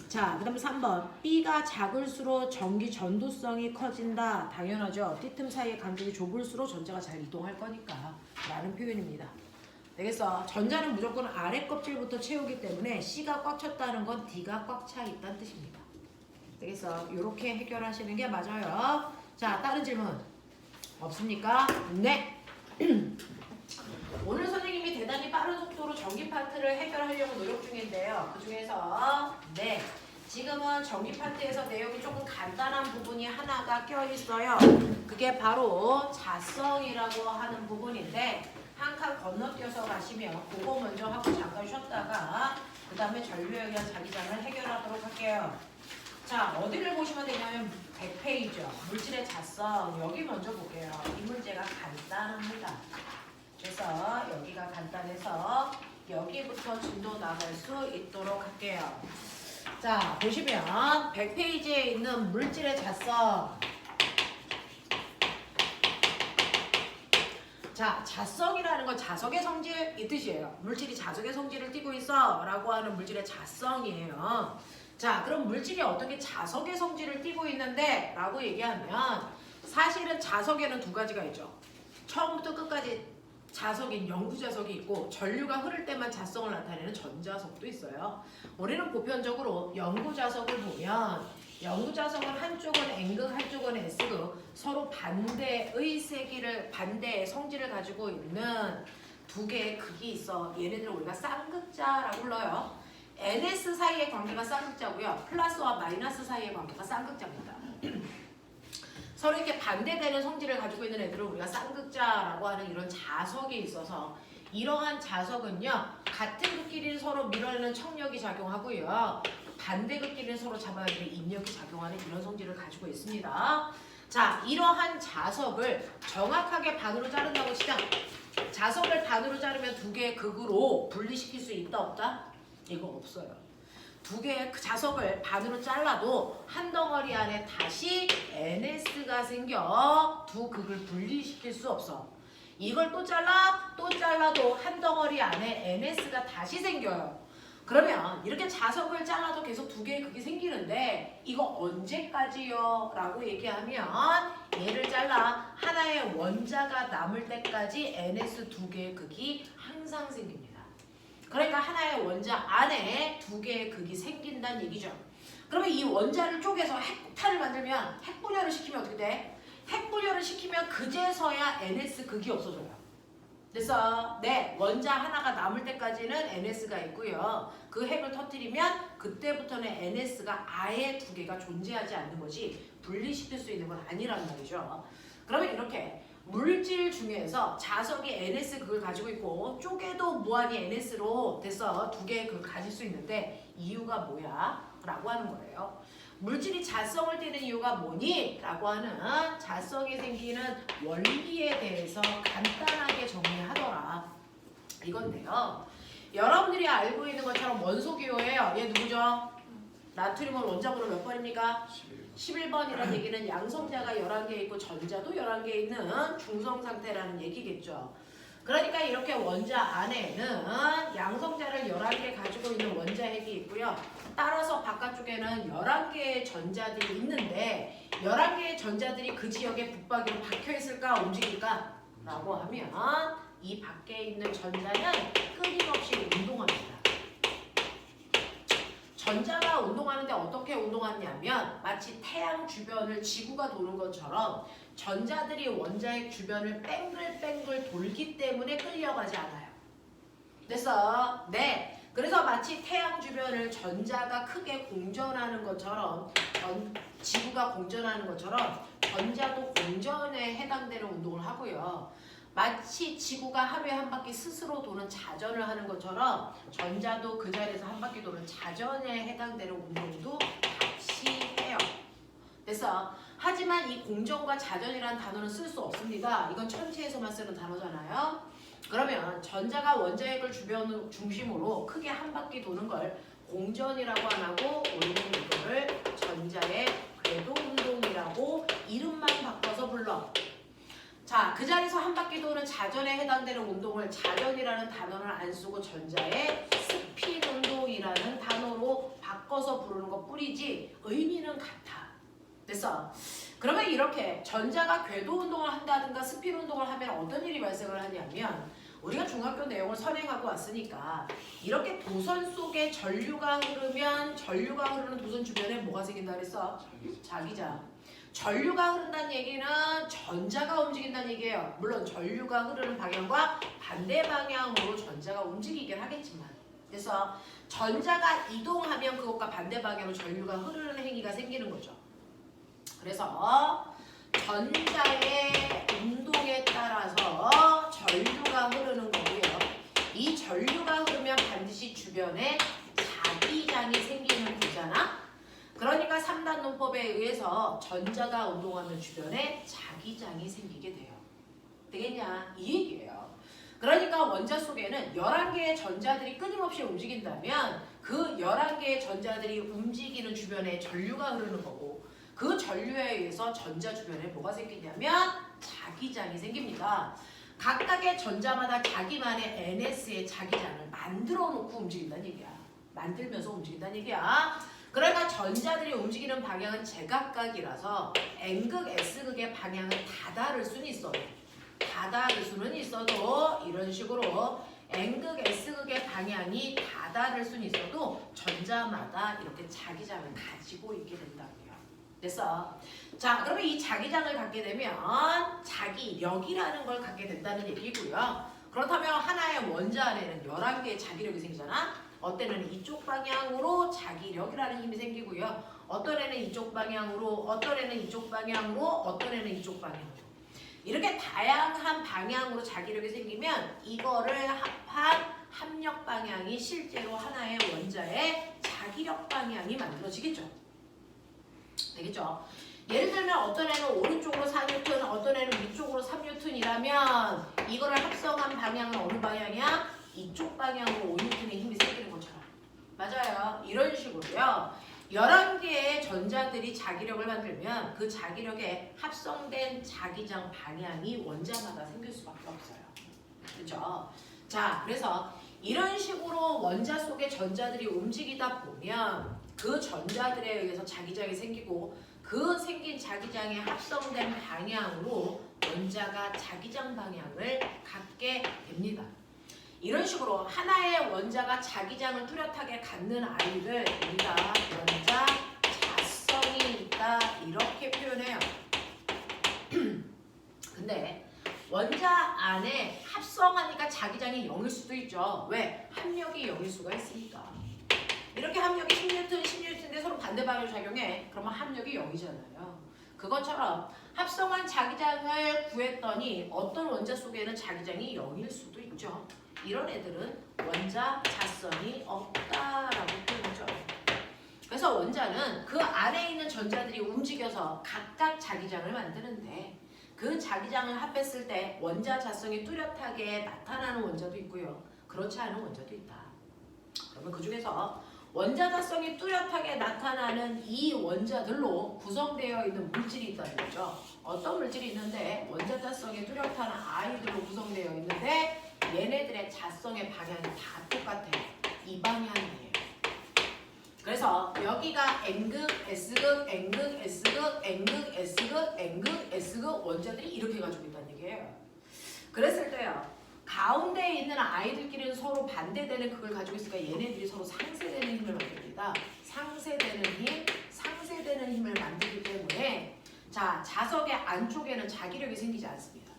A: 자, 그 다음에 3번. B가 작을수록 전기 전도성이 커진다. 당연하죠. 띠틈 사이의 간격이 좁을수록 전자가 잘 이동할 거니까 라는 표현입니다. 되겠어? 전자는 무조건 아래 껍질부터 채우기 때문에 C가 꽉 찼다는 건 D가 꽉 차 있다는 뜻입니다. 되겠어? 이렇게 해결하시는 게 맞아요. 자, 다른 질문 없습니까? 네. 오늘 선생님이 대단히 빠른 속도로 전기 파트를 해결하려고 노력 중인데요. 그 중에서 네, 지금은 전기 파트에서 내용이 조금 간단한 부분이 하나가 껴 있어요. 그게 바로 자성이라고 하는 부분인데 한 칸 건너뛰어서 가시면 그거 먼저 하고 잠깐 쉬었다가 그 다음에 전류에 대한 자기장을 해결하도록 할게요. 자, 어디를 보시면 되냐면 100페이지요. 물질의 자성. 여기 먼저 볼게요. 이 문제가 간단합니다. 그래서 여기가 간단해서 여기부터 진도 나갈 수 있도록 할게요. 자, 보시면 100페이지에 있는 물질의 자성. 자, 자성이라는 건 자석의 성질 이 뜻이에요. 물질이 자석의 성질을 띠고 있어 라고 하는 물질의 자성이에요. 자, 그럼 물질이 어떻게 자석의 성질을 띠고 있는데 라고 얘기하면 사실은 자석에는 두 가지가 있죠. 처음부터 끝까지 자석인 영구자석이 있고 전류가 흐를 때만 자성을 나타내는 전자석도 있어요. 우리는 보편적으로 영구자석을 보면 영구자석은 한쪽은 N극 한쪽은 S극 서로 반대의 성질을 가지고 있는 두 개의 극이 있어. 얘네들을 우리가 쌍극자라고 불러요. NS 사이의 관계가 쌍극자고요. 플러스와 마이너스 사이의 관계가 쌍극자입니다. 서로 이렇게 반대되는 성질을 가지고 있는 애들을 우리가 쌍극자라고 하는 이런 자석이 있어서 이러한 자석은요. 같은 극끼리는 서로 밀어내는 척력이 작용하고요. 반대 극끼리는 서로 잡아내는 인력이 작용하는 이런 성질을 가지고 있습니다. 자, 이러한 자석을 정확하게 반으로 자른다고 치자. 자석을 반으로 자르면 두 개의 극으로 분리시킬 수 있다 없다? 이거 없어요. 두 개의 자석을 반으로 잘라도 한 덩어리 안에 다시 NS가 생겨 두 극을 분리시킬 수 없어. 이걸 또 잘라도 한 덩어리 안에 NS가 다시 생겨요. 그러면 이렇게 자석을 잘라도 계속 두 개의 극이 생기는데 이거 언제까지요? 라고 얘기하면 얘를 잘라 하나의 원자가 남을 때까지 NS 두 개의 극이 항상 생깁니다. 그러니까 하나의 원자 안에 두 개의 극이 생긴다는 얘기죠. 그러면 이 원자를 쪼개서 핵폭탄을 만들면 핵분열을 시키면 어떻게 돼? 핵분열을 시키면 그제서야 NS 극이 없어져요. 그래서 네, 원자 하나가 남을 때까지는 NS가 있고요. 그 핵을 터뜨리면 그때부터는 NS가 아예 두 개가 존재하지 않는 거지 분리시킬 수 있는 건 아니라는 말이죠. 그러면 이렇게 물질 중에서 자석이 NS 극을 가지고 있고 쪼개도 무한히 NS로 돼서 두 개의 극을 가질 수 있는데 이유가 뭐야? 라고 하는 거예요. 물질이 자성을 띠는 이유가 뭐니? 라고 하는 자성이 생기는 원리에 대해서 간단하게 정리하더라. 이건데요. 여러분들이 알고 있는 것처럼 원소기호예요. 얘 누구죠? 나트륨은 원자번호 몇 번입니까? 11번이라는 얘기는 양성자가 11개 있고 전자도 11개 있는 중성 상태라는 얘기겠죠. 그러니까 이렇게 원자 안에는 양성자를 11개 가지고 있는 원자핵이 있고요. 따라서 바깥쪽에는 11개의 전자들이 있는데 11개의 전자들이 그 지역에 붙박이로 박혀 있을까 움직일까? 라고 하면 이 밖에 있는 전자는 끊임없이 운동합니다. 전자가 운동하는데 어떻게 운동하냐면 마치 태양 주변을 지구가 도는 것처럼 전자들이 원자핵 주변을 뺑글뺑글 돌기 때문에 끌려가지 않아요. 됐어? 네. 그래서 마치 태양 주변을 전자가 크게 공전하는 것처럼 지구가 공전하는 것처럼 전자도 공전에 해당되는 운동을 하고요. 마치 지구가 하루에 한 바퀴 스스로 도는 자전을 하는 것처럼 전자도 그 자리에서 한 바퀴 도는 자전에 해당되는 운동도 같이 해요. 그래서 하지만 이 공전과 자전이라는 단어는 쓸 수 없습니다. 이건 천체에서만 쓰는 단어잖아요. 그러면 전자가 원자핵을 중심으로 크게 한 바퀴 도는 걸 공전이라고 안 하고 우리는 이거를 전자의 궤도 운동이라고 이름만 바꿔서 불러. 자, 그 자리에서 한 바퀴 도는 자전에 해당되는 운동을 자전이라는 단어를 안 쓰고 전자의 스핀 운동이라는 단어로 바꿔서 부르는 것 뿐이지 의미는 같아. 됐어? 그러면 이렇게 전자가 궤도 운동을 한다든가 스핀 운동을 하면 어떤 일이 발생을 하냐면 우리가 중학교 내용을 선행하고 왔으니까 이렇게 도선 속에 전류가 흐르면 전류가 흐르는 도선 주변에 뭐가 생긴다 그랬어? 자기장. 전류가 흐른다는 얘기는 전자가 움직인다는 얘기예요. 물론 전류가 흐르는 방향과 반대 방향으로 전자가 움직이긴 하겠지만 그래서 전자가 이동하면 그것과 반대 방향으로 전류가 흐르는 행위가 생기는 거죠. 그래서 전자의 운동에 따라서 전류가 흐르는 거고요. 이 전류가 흐르면 반드시 주변에 자기장이 생기는 거잖아. 그러니까 3단 논법에 의해서 전자가 운동하면 주변에 자기장이 생기게 돼요. 되겠냐? 이 얘기예요. 그러니까 원자 속에는 11개의 전자들이 끊임없이 움직인다면 그 11개의 전자들이 움직이는 주변에 전류가 흐르는 거고 그 전류에 의해서 전자 주변에 뭐가 생기냐면 자기장이 생깁니다. 각각의 전자마다 자기만의 NS의 자기장을 만들어 놓고 움직인다는 얘기야. 만들면서 움직인다는 얘기야. 그러니까 전자들이 움직이는 방향은 제각각이라서 N극, S극의 방향은 다 다를 수는 있어요. 다 다를 수는 있어도 이런 식으로 N극, S극의 방향이 다 다를 수는 있어도 전자마다 이렇게 자기장을 가지고 있게 된다고요. 됐어? 자, 그러면 이 자기장을 갖게 되면 자기력이라는 걸 갖게 된다는 얘기고요. 그렇다면 하나의 원자 안에는 11개의 자기력이 생기잖아? 어떤 이쪽 방향으로 자기력이라는 힘이 생기고요. 어떤 애는 이쪽 방향으로, 어떤 애는 이쪽 방향으로, 어떤 애는 이쪽 방향으로. 이렇게 다양한 방향으로 자기력이 생기면 이거를 합한 합력 방향이 실제로 하나의 원자의 자기력 방향이 만들어지겠죠. 되겠죠? 예를 들면 어떤 애는 오른쪽으로 4N, 어떤 애는 위쪽으로 3N이라면 이거를 합성한 방향은 어느 방향이야? 이쪽 방향으로 5N의 힘이 생기는 것처럼. 맞아요. 이런 식으로요. 11개의 전자들이 자기력을 만들면 그 자기력에 합성된 자기장 방향이 원자마다 생길 수밖에 없어요. 그렇죠? 자, 그래서 이런 식으로 원자 속의 전자들이 움직이다 보면 그 전자들에 의해서 자기장이 생기고 그 생긴 자기장에 합성된 방향으로 원자가 자기장 방향을 갖게 됩니다. 이런 식으로 하나의 원자가 자기장을 뚜렷하게 갖는 아이를 우리가 원자 자성이 있다 이렇게 표현해요. 근데 원자 안에 합성하니까 자기장이 0일 수도 있죠. 왜? 합력이 0일 수가 있으니까. 이렇게 합력이 10N, 16N인데 서로 반대 방향으로 작용해. 그러면 합력이 0이잖아요. 그것처럼 합성한 자기장을 구했더니 어떤 원자 속에는 자기장이 0일 수도 있죠. 이런 애들은 원자 자성이 없다라고 표현하죠. 그래서 원자는 그 안에 있는 전자들이 움직여서 각각 자기장을 만드는데 그 자기장을 합했을 때 원자 자성이 뚜렷하게 나타나는 원자도 있고요. 그렇지 않은 원자도 있다. 그러면 그 중에서 원자 자성이 뚜렷하게 나타나는 이 원자들로 구성되어 있는 물질이 있다는 거죠. 어떤 물질이 있는데 원자 자성이 뚜렷한 아이들로 구성되어 있는데 얘네들의 자성의 방향이 다 똑같아요. 이 방향이에요. 그래서 여기가 N극, S극, N극, S극, N극, S극, N극, S극 원자들이 이렇게 가지고 있다는 얘기예요. 그랬을 때요. 가운데에 있는 아이들끼리는 서로 반대되는 극을 가지고 있으니까 얘네들이 서로 상쇄되는 힘을 만듭니다. 상쇄되는 힘, 상쇄되는 힘을 만들기 때문에 자 자석의 안쪽에는 자기력이 생기지 않습니다.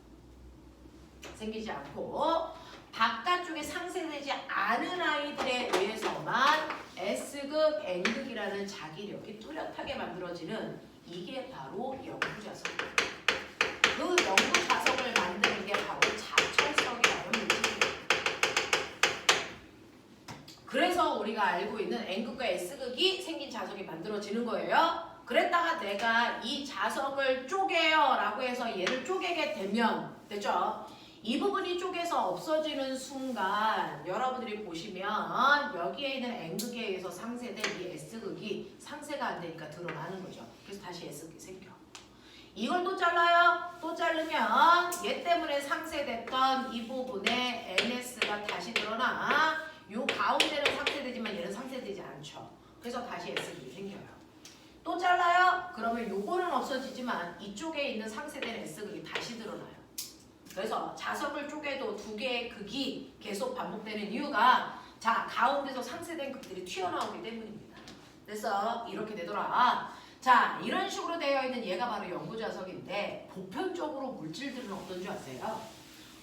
A: 생기지 않고 바깥쪽에 상쇄되지 않은 아이들에 의해서만 S극, N극이라는 자기력이 뚜렷하게 만들어지는 이게 바로 영구자석이에요. 그 영구자석을 만드는 게 바로 자철석이라는 물질이에요. 그래서 우리가 알고 있는 N극과 S극이 생긴 자석이 만들어지는 거예요. 그랬다가 내가 이 자석을 쪼개요 라고 해서 얘를 쪼개게 되면 됐죠? 이 부분이 쪼개서 없어지는 순간 여러분들이 보시면 여기에 있는 N극에 의해서 상쇄된 이 S극이 상쇄가 안 되니까 드러나는 거죠. 그래서 다시 S극이 생겨. 이걸 또 잘라요. 또 자르면 얘 때문에 상쇄됐던 이 부분에 NS가 다시 드러나 요 가운데는 상쇄되지만 얘는 상쇄되지 않죠. 그래서 다시 S극이 생겨요. 또 잘라요. 그러면 요거는 없어지지만 이쪽에 있는 상쇄된 S극이 다시 드러나요. 그래서 자석을 쪼개도 두 개의 극이 계속 반복되는 이유가 자 가운데서 상쇄된 극들이 튀어나오기 때문입니다. 그래서 이렇게 되더라. 자 이런 식으로 되어 있는 얘가 바로 영구자석인데 보편적으로 물질들은 어떤 줄 아세요?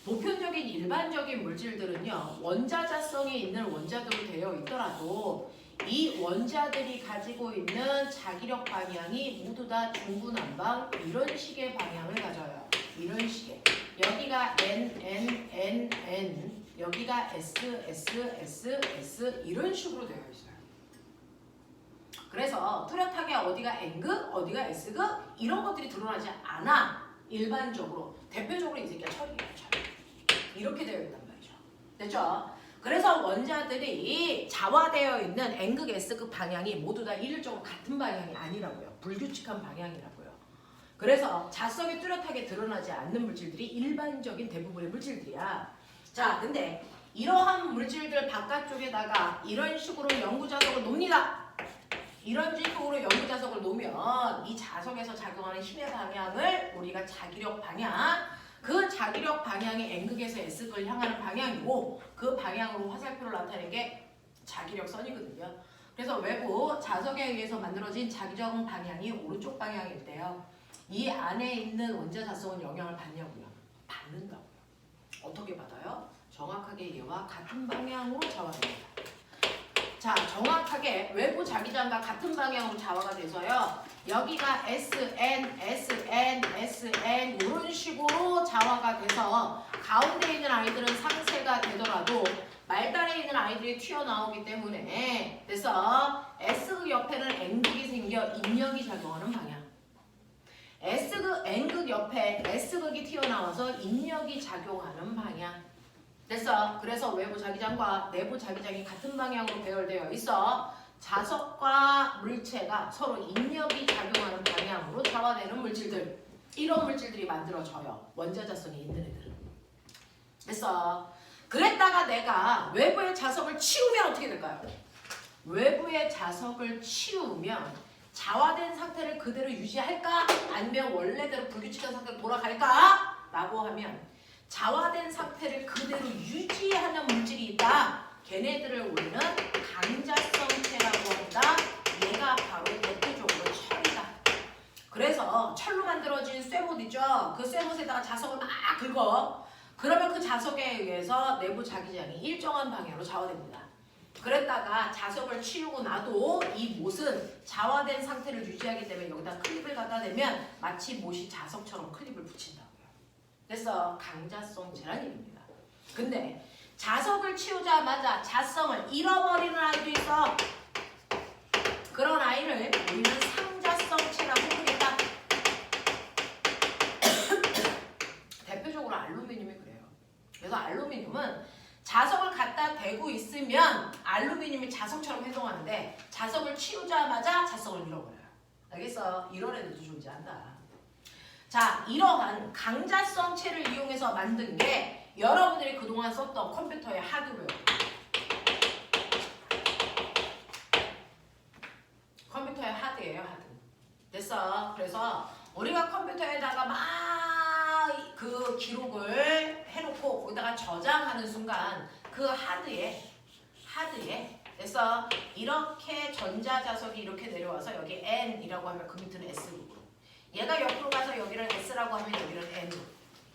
A: 보편적인 일반적인 물질들은요 원자자성이 있는 원자들로 되어 있더라도 이 원자들이 가지고 있는 자기력 방향이 모두 다 중구난방 이런 식의 방향을 가져요. 이런 식의 여기가 N, 여기가 S 이런 식으로 되어 있어요. 그래서 뚜렷하게 어디가 N극, 어디가 S극 이런 것들이 드러나지 않아. 일반적으로. 대표적으로 이 새끼가 철이에요. 철. 이렇게 되어 있단 말이죠. 됐죠? 그래서 원자들이 자화되어 있는 N극, S극 방향이 모두 다 일률적으로 같은 방향이 아니라고요. 불규칙한 방향이라고요. 그래서 자성이 뚜렷하게 드러나지 않는 물질들이 일반적인 대부분의 물질들이야. 자, 근데 이러한 물질들 바깥쪽에다가 이런 식으로 영구자석을 놉니다. 이런 식으로 영구자석을 놓으면 이 자석에서 작용하는 힘의 방향을 우리가 자기력 방향, 그 자기력 방향이 N극에서 S극을 향하는 방향이고 그 방향으로 화살표를 나타내는 게 자기력선이거든요. 그래서 외부 자석에 의해서 만들어진 자기적 방향이 오른쪽 방향일 때요. 이 안에 있는 원자 자성은 영향을 받냐고요? 받는다고요. 어떻게 받아요? 정확하게 얘와 같은 방향으로 자화됩니다. 자, 정확하게 외부 자기장과 같은 방향으로 자화가 돼서요. 여기가 SN 이런 식으로 자화가 돼서 가운데 있는 아이들은 상쇄가 되더라도 말단에 있는 아이들이 튀어나오기 때문에 그래서 S극 옆에는 N극이 생겨 인력이 작용하는 방향. S극, N극 옆에 S극이 튀어나와서 인력이 작용하는 방향. 됐어. 그래서 외부 자기장과 내부 자기장이 같은 방향으로 배열되어 있어. 자석과 물체가 서로 인력이 작용하는 방향으로 자화되는 물질들. 이런 물질들이 만들어져요. 원자자성이 있는 애들은. 됐어. 그랬다가 내가 외부의 자석을 치우면 어떻게 될까요? 외부의 자석을 치우면 자화된 상태를 그대로 유지할까? 아니면 원래대로 불규칙한 상태로 돌아갈까? 라고 하면 자화된 상태를 그대로 유지하는 물질이 있다. 걔네들을 우리는 강자성체라고 한다. 얘가 바로 대표적으로 철이다. 그래서 철로 만들어진 쇠못 있죠? 그 쇠못에다가 자석을 막 긁어. 그러면 그 자석에 의해서 내부 자기장이 일정한 방향으로 자화됩니다. 그랬다가 자석을 치우고 나도 이 못은 자화된 상태를 유지하기 때문에 여기다 클립을 갖다 대면 마치 못이 자석처럼 클립을 붙인다고요. 그래서 강자성체란 얘기입니다. 근데 자석을 치우자마자 자성을 잃어버리는 아이도 있어. 그런 아이를 우리는 상자성체라고 부르겠다. 대표적으로 알루미늄이 그래요. 그래서 알루미늄은 자석을 갖다 대고 있으면 알루미늄이 자석처럼 행동하는데 자석을 치우자마자 자석을 잃어버려요. 알겠어? 이런 애들도 존재한다. 자, 이러한 강자성체를 이용해서 만든 게 여러분들이 그동안 썼던 컴퓨터의 하드웨어. 컴퓨터의 하드예요, 하드. 됐어? 그래서 우리가 컴퓨터에다가 막 그 기록을 해놓고 거기다가 저장하는 순간 그 하드에 됐어? 이렇게 전자자석이 이렇게 내려와서 여기 N이라고 하면 그 밑에는 S로, 얘가 옆으로 가서 여기를 S라고 하면 여기는 N으로,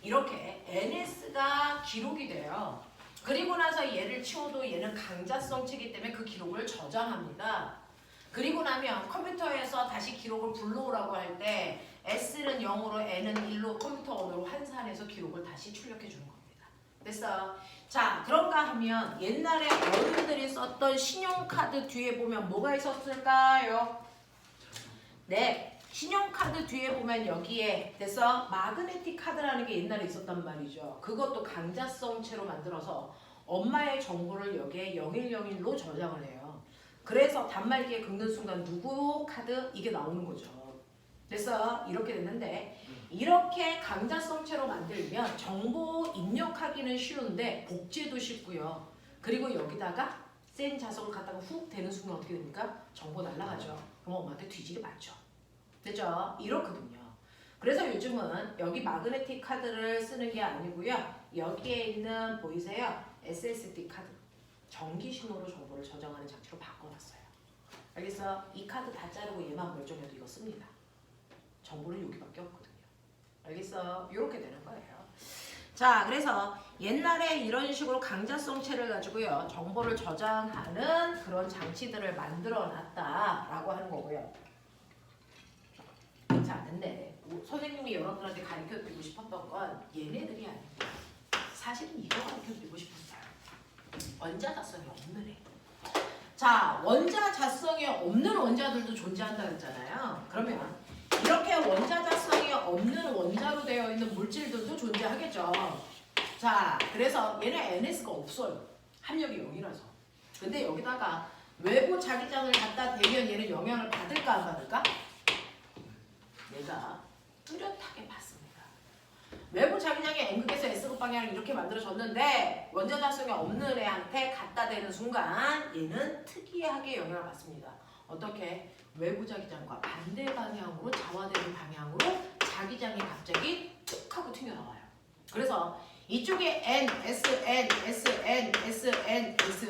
A: 이렇게 NS가 기록이 돼요. 그리고 나서 얘를 치워도 얘는 강자성체이기 때문에 그 기록을 저장합니다. 그리고 나면 컴퓨터에서 다시 기록을 불러오라고 할 때 S는 0으로 N은 1로 컴퓨터 언어로 환산해서 기록을 다시 출력해 주는 겁니다. 됐어? 자, 그런가 하면 옛날에 어른들이 썼던 신용카드 뒤에 보면 뭐가 있었을까요? 네, 신용카드 뒤에 보면 여기에 됐어? 마그네틱 카드라는 게 옛날에 있었단 말이죠. 그것도 강자성체로 만들어서 엄마의 정보를 여기에 0101로 저장을 해요. 그래서 단말기에 긁는 순간 누구 카드 이게 나오는 거죠. 됐어? 이렇게 됐는데 이렇게 강자성체로 만들면 정보 입력하기는 쉬운데 복제도 쉽고요. 그리고 여기다가 센 자석을 갖다가 훅 대는 순간 어떻게 됩니까? 정보 날라가죠. 그럼 엄마한테 뒤지게 맞죠. 됐죠? 이렇거든요. 그래서 요즘은 여기 마그네틱 카드를 쓰는 게 아니고요. 여기에 있는 보이세요? SSD 카드. 전기 신호로 정보를 저장하는 장치로 바꿔놨어요. 알겠어? 이 카드 다 자르고 얘만 멀쩡해도 이거 씁니다. 정보는 여기밖에 없거든요. 알겠어? 이렇게 되는 거예요. 자, 그래서 옛날에 이런 식으로 강자성체를 가지고요. 정보를 저장하는 그런 장치들을 만들어 놨다라고 하는 거고요. 자, 근데 선생님이 여러분들한테 가르쳐드리고 싶었던 건 얘네들이 아니고 사실은 이거 가르쳐드리고 싶었어요. 원자자성이 없는 애. 자, 원자자성이 없는 원자들도 존재한다 그랬잖아요. 그러면 이렇게 원자자성이 없는 원자로 되어 있는 물질들도 존재하겠죠. 자, 그래서 얘는 NS가 없어요. 합력이 0이라서. 근데 여기다가 외부 자기장을 갖다 대면 얘는 영향을 받을까 안 받을까? 얘가 뚜렷하게 받습니다. 외부 자기장이 N극에서 S극 방향을 이렇게 만들어졌는데 원자자성이 없는 애한테 갖다 대는 순간 얘는 특이하게 영향을 받습니다. 어떻게? 외부 자기장과 반대 방향으로 자화되는 방향으로 자기장이 갑자기 툭 하고 튀어나와요. 그래서 이쪽에 N, S, N, S, N, S, N, S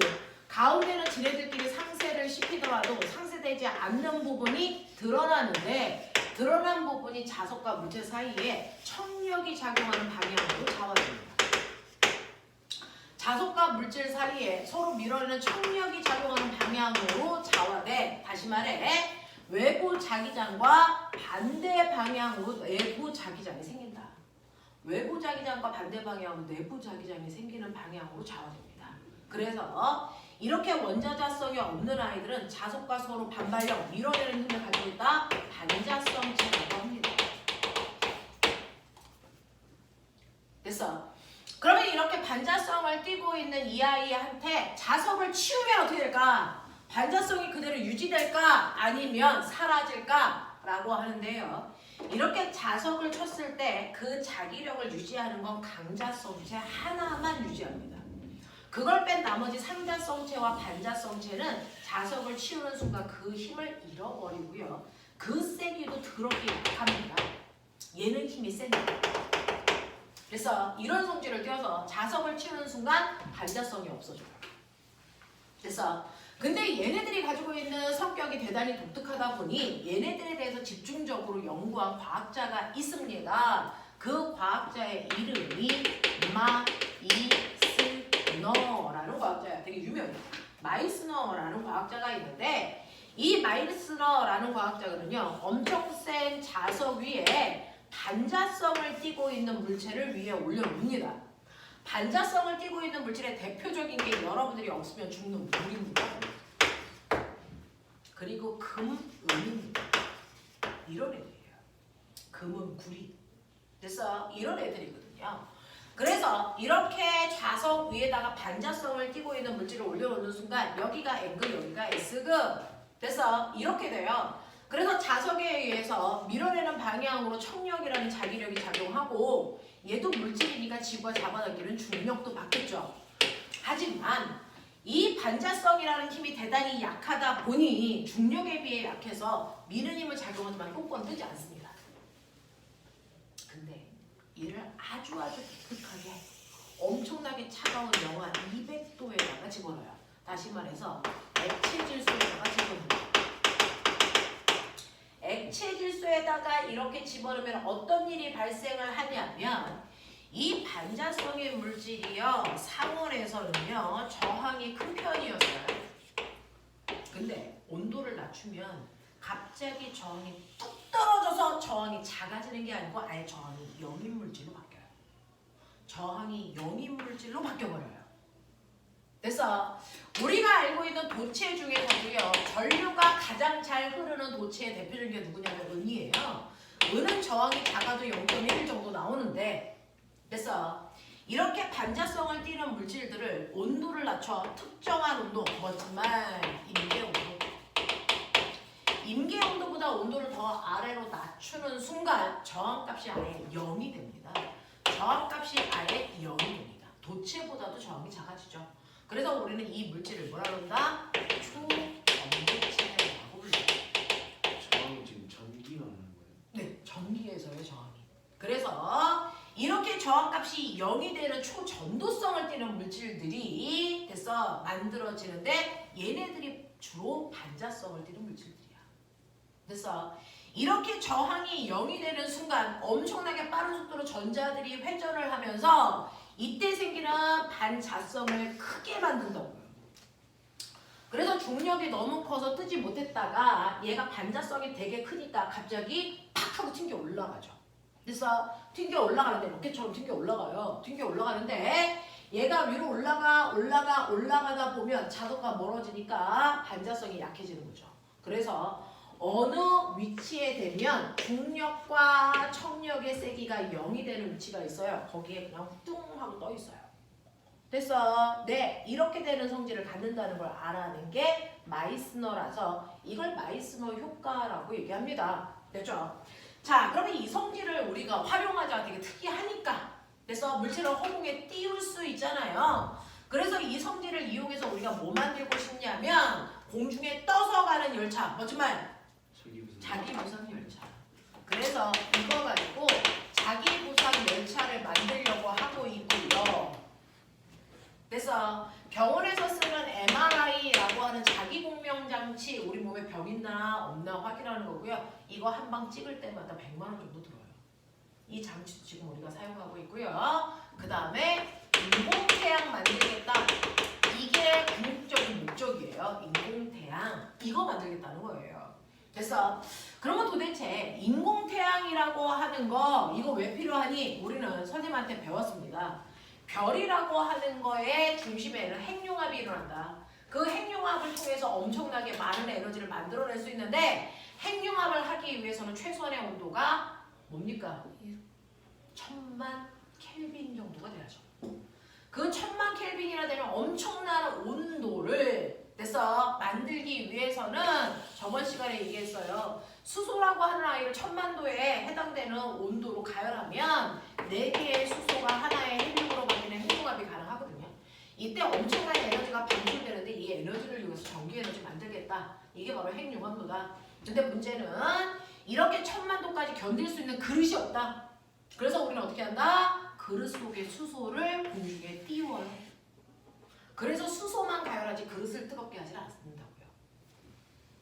A: 가운데는 지네들끼리 상쇄를 시키더라도 상쇄되지 않는 부분이 드러나는데 드러난 부분이 자석과 물체 사이에 청력이 작용하는 방향으로 자화됩니다. 자석과 물질 사이에 서로 밀어내는 청력이 작용하는 방향으로 자화돼. 다시 말해 외부 자기장과 반대 방향으로 내부 자기장이 생긴다. 외부 자기장과 반대 방향으로 내부 자기장이 생기는 방향으로 자화됩니다. 그래서 이렇게 원자자성이 없는 아이들은 자석과 서로 반발력, 밀어내는 힘을 가지고 있다. 반자성체라고 합니다. 됐어. 그러면 이렇게 반자성을 띠고 있는 이 아이한테 자석을 치우면 어떻게 될까? 반자성이 그대로 유지될까? 아니면 사라질까? 라고 하는데요. 이렇게 자석을 쳤을 때 그 자기력을 유지하는 건 강자성체 하나만 유지합니다. 그걸 뺀 나머지 상자성체와 반자성체는 자석을 치우는 순간 그 힘을 잃어버리고요. 그 세기도 더럽게 약합니다. 얘는 힘이 센다. 그래서 이런 성질을 띄어서 자석을 치우는 순간 반자성이 없어져요. 그래서 근데 얘네들이 가지고 있는 성격이 대단히 독특하다 보니 얘네들에 대해서 집중적으로 연구한 과학자가 있습니다. 그 과학자의 이름이 마이스너라는 과학자예요. 되게 유명해요. 마이스너라는 과학자가 있는데 이 마이스너라는 과학자는요. 엄청 센 자석 위에 반자성을 띠고 있는 물체를 위에 올려놓습니다. 반자성을 띠고 있는 물질의 대표적인 게 여러분들이 없으면 죽는 물입니다. 그리고 금, 은입니다. 이런 애들이에요. 금은 구리. 그래서 이런 애들이거든요. 그래서 이렇게 좌석 위에다가 반자성을 띠고 있는 물질을 올려놓는 순간 여기가 N급, 여기가 S급. 그래서 이렇게 돼요. 그래서 자석에 의해서 밀어내는 방향으로 청력이라는 자기력이 작용하고 얘도 물질이니까 지구가 잡아당기는 중력도 받겠죠. 하지만 이 반자성이라는 힘이 대단히 약하다 보니 중력에 비해 약해서 미는 힘을 작용하지만 꼭꼭 뜨지 않습니다. 근데 얘를 아주 독특하게 엄청나게 차가운 영하 200도에다가 집어넣어요. 다시 말해서 액체 질소에다가 집어넣어요. 액체 질소에다가 이렇게 집어넣으면 어떤 일이 발생을 하냐면 이 반자성의 물질이요 상온에서는요 저항이 큰 편이었어요. 근데 온도를 낮추면 갑자기 저항이 뚝 떨어져서 저항이 작아지는 게 아니고 아예 저항이 영인 물질로 바뀌어요. 저항이 영인 물질로 바뀌어버려요. 그래서 우리가 알고 있는 도체 중에서도요 전류가 가장 잘 흐르는 도체의 대표적인 게 누구냐면 은이에요. 은은 저항이 작아도 0.1 정도 나오는데 그래서 이렇게 반자성을 띠는 물질들을 온도를 낮춰 특정한 온도, 정말 임계온도, 임계온도보다 온도를 더 아래로 낮추는 순간 저항값이 아예 0이 됩니다. 저항값이 아예 0이 됩니다. 도체보다도 저항이 작아지죠. 그래서 우리는 이 물질을 뭐라 그런다? 초전도체라고 불러요.
C: 저항이 지금 전기가 오는 거예요?
A: 네, 전기에서의 저항이. 그래서 이렇게 저항값이 0이 되는 초전도성을 띠는 물질들이 돼서 만들어지는데 얘네들이 주로 반자성을 띠는 물질들이야. 그래서 이렇게 저항이 0이 되는 순간 엄청나게 빠른 속도로 전자들이 회전을 하면서 이때 생기는 반자성을 크게 만든다고요. 그래서 중력이 너무 커서 뜨지 못했다가 얘가 반자성이 되게 크니까 갑자기 팍 하고 튕겨 올라가죠. 그래서 튕겨 올라가는데 로켓처럼 튕겨 올라가요. 튕겨 올라가는데 얘가 위로 올라가다 보면 자석과 멀어지니까 반자성이 약해지는 거죠. 그래서 어느 위치에 되면 중력과 청력의 세기가 0이 되는 위치가 있어요. 거기에 그냥 뚱 하고 떠 있어요. 그래서 네 이렇게 되는 성질을 갖는다는 걸 알아낸 게 마이스너라서 이걸 마이스너 효과라고 얘기합니다. 됐죠? 자, 그러면 이 성질을 우리가 활용하자가 되게 특이하니까 그래서 물질을 허공에 띄울 수 있잖아요. 그래서 이 성질을 이용해서 우리가 뭐 만들고 싶냐면 공중에 떠서 가는 열차, 뭐지 말? 자기부상 열차. 그래서 이거 가지고 자기부상 열차를 만들려고 하고 있고요. 그래서 병원에서 쓰는 MRI라고 하는 자기공명 장치, 우리 몸에 병 있나 없나 확인하는 거고요. 이거 한 방 찍을 때마다 100만 원 정도 들어요. 이 장치도 지금 우리가 사용하고 있고요. 그 다음에 인공태양 만들겠다. 이게 궁극적인 목적이에요. 인공태양. 이거 만들겠다는 거예요. 그래서 그러면 도대체 인공태양이라고 하는 거 이거 왜 필요하니? 우리는 선생님한테 배웠습니다. 별이라고 하는 거의 중심에는 핵융합이 일어난다. 그 핵융합을 통해서 엄청나게 많은 에너지를 만들어낼 수 있는데 핵융합을 하기 위해서는 최소한의 온도가 뭡니까? 1000만 켈빈 정도가 돼야죠. 그 1000만 켈빈이나 되는 엄청난 온도를 그래서 만들기 위해서는 저번 시간에 얘기했어요. 수소라고 하는 아이를 1000만 도에 해당되는 온도로 가열하면 4개의 수소가 하나의 헬륨으로 바뀌는 핵융합이 가능하거든요. 이때 엄청난 에너지가 방출되는데 이 에너지를 이용해서 전기 에너지 만들겠다. 이게 바로 핵융합로다. 근데 문제는 이렇게 1000만 도까지 견딜 수 있는 그릇이 없다. 그래서 우리는 어떻게 한다? 그릇 속에 수소를 공중에 띄워요. 그래서 수소만 가열하지 그릇을 뜨겁게 하지 않는다고요.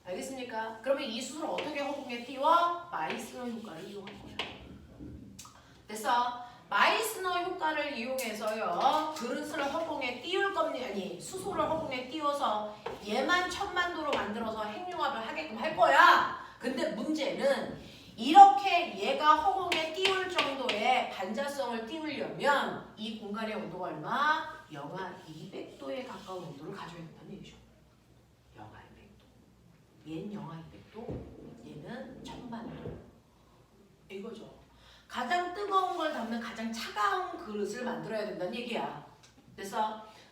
A: 알겠습니까? 그러면 이 수소를 어떻게 허공에 띄워? 마이스너 효과를 이용한 거예요. 그래서 마이스너 효과를 이용해서요. 그릇을 허공에 띄울 겁니다. 아니 수소를 허공에 띄워서 얘만 1000만 도로 만들어서 핵융합을 하게끔 할 거야. 근데 문제는 이렇게 얘가 허공에 띄울 정도의 반자성을 띄우려면 이 공간의 온도가 얼마? 영하 200도에 가까운 온도를 가져야 된다는 얘기죠. 영하 200도. 얘는 영하 200도, 얘는 1000만도. 이거죠. 가장 뜨거운 걸 담는 가장 차가운 그릇을 만들어야 된다는 얘기야.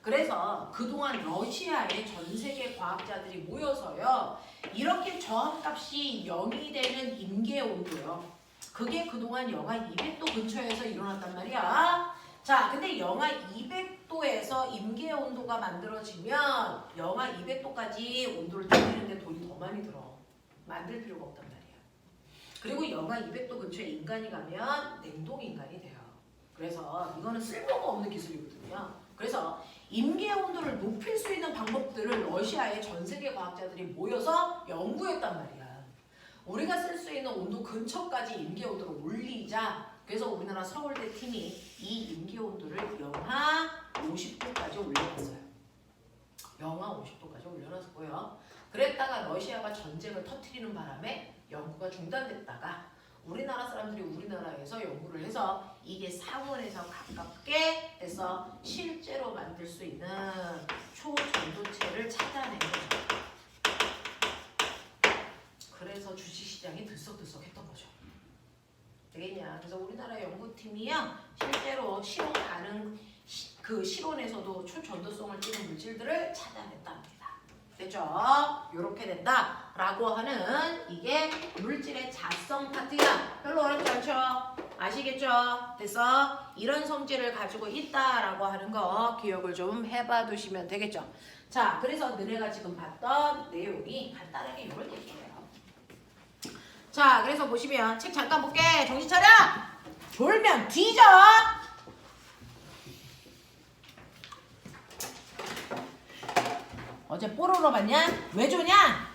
A: 그래서 그동안 러시아의 전 세계 과학자들이 모여서요. 이렇게 저항값이 0이 되는 임계 온도요. 그게 그동안 영하 200도 근처에서 일어났단 말이야. 자, 근데 영하 200도에서 임계 온도가 만들어지면 영하 200도까지 온도를 늘리는데 돈이 더 많이 들어. 만들 필요가 없단 말이야. 그리고 영하 200도 근처에 인간이 가면 냉동 인간이 돼요. 그래서 이거는 쓸모가 없는 기술이거든요. 그래서 임계 온도를 높일 수 있는 방법들을 러시아의 전 세계 과학자들이 모여서 연구했단 말이야. 우리가 쓸 수 있는 온도 근처까지 임계 온도를 올리자. 그래서 우리나라 서울대 팀이 이 임계 온도를 영하 50도까지 올려놨어요. 영하 50도까지 올려놨고요. 그랬다가 러시아가 전쟁을 터뜨리는 바람에 연구가 중단됐다가 우리나라 사람들이 우리나라에서 연구를 해서 이게 상온에서 가깝게 해서 실제로 만들 수 있는 초전도체를 찾아낸 거죠. 그래서 주식시장이 들썩들썩했던 거죠. 되겠냐? 그래서 우리나라 연구팀이요 실제로 실온 가능 그 실온에서도 초전도성을 띠는 물질들을 찾아냈답니다. 됐죠? 이렇게 된다라고 하는 이게 물질의 자성 파트야. 별로 어렵지 않죠? 아시겠죠? 됐어? 이런 성질을 가지고 있다라고 하는 거 기억을 좀 해봐 두시면 되겠죠? 자, 그래서 너네가 지금 봤던 내용이 간단하게 이런 얘기예요. 자, 그래서 보시면 책 잠깐 볼게. 정신 차려! 졸면 뒤져! 어제 뽀로로 봤냐? 왜 조냐?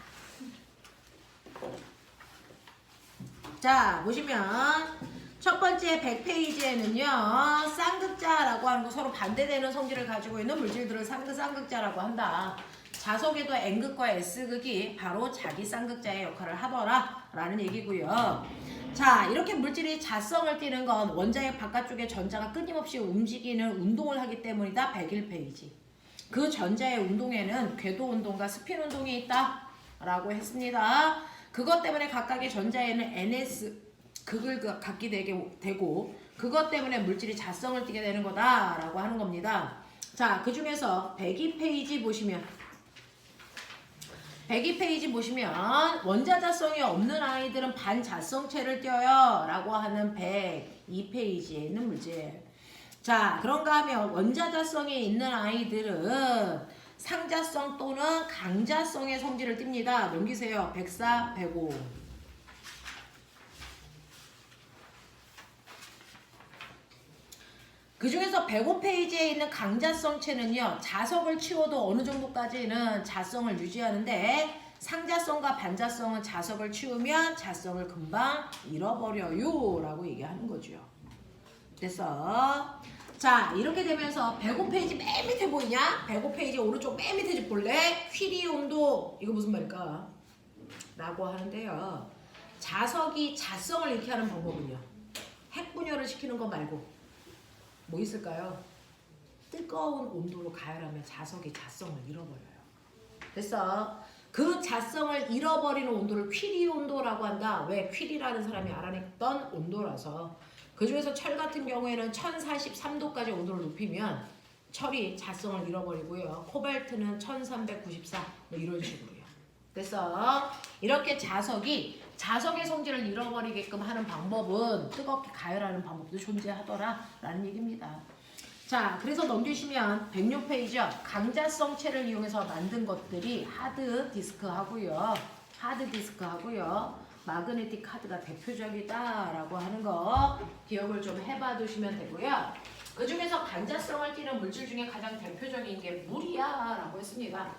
A: 자, 보시면 첫 번째 100페이지에는요. 쌍극자라고 하는 거 서로 반대되는 성질을 가지고 있는 물질들을 쌍극자라고 한다. 자석에도 N극과 S극이 바로 자기 쌍극자의 역할을 하더라 라는 얘기고요. 자, 이렇게 물질이 자성을 띠는 건 원자의 바깥쪽에 전자가 끊임없이 움직이는 운동을 하기 때문이다. 101페이지. 그 전자의 운동에는 궤도 운동과 스핀 운동이 있다 라고 했습니다. 그것 때문에 각각의 전자에는 NS 극을 갖게 되고 그것 때문에 물질이 자성을 띠게 되는 거다 라고 하는 겁니다. 자, 그 중에서 102페이지 보시면 원자자성이 없는 아이들은 반자성체를 띄어요 라고 하는 102페이지에 있는 문제. 자, 그런가 하면 원자자성이 있는 아이들은 상자성 또는 강자성의 성질을 띱니다. 넘기세요. 104, 105. 그 중에서 105페이지에 있는 강자성체는요. 자석을 치워도 어느 정도까지는 자성을 유지하는데 상자성과 반자성은 자석을 치우면 자성을 금방 잃어버려요 라고 얘기하는 거죠. 됐어? 자, 이렇게 되면서 105페이지 맨 밑에 보이냐? 105페이지 오른쪽 맨 밑에 좀 볼래? 퀴리 온도 이거 무슨 말일까? 라고 하는데요. 자석이 자성을 잃게 하는 방법은요. 핵분열을 시키는 거 말고 뭐 있을까요? 뜨거운 온도로 가열하면 자석이 자성을 잃어버려요. 됐어? 그 자성을 잃어버리는 온도를 퀴리 온도라고 한다. 왜? 퀴리라는 사람이 알아냈던 온도라서. 그 중에서 철 같은 경우에는 1043도까지 온도를 높이면 철이 자성을 잃어버리고요. 코발트는 1394 뭐 이런 식으로요. 됐어? 이렇게 자석의 성질을 잃어버리게끔 하는 방법은 뜨겁게 가열하는 방법도 존재하더라 라는 얘기입니다. 자, 그래서 넘기시면 106페이지요. 강자성체를 이용해서 만든 것들이 하드디스크 하고요. 마그네틱 카드가 대표적이다 라고 하는 거 기억을 좀 해봐 두시면 되고요. 그 중에서 강자성을 띠는 물질 중에 가장 대표적인 게 물이야 라고 했습니다.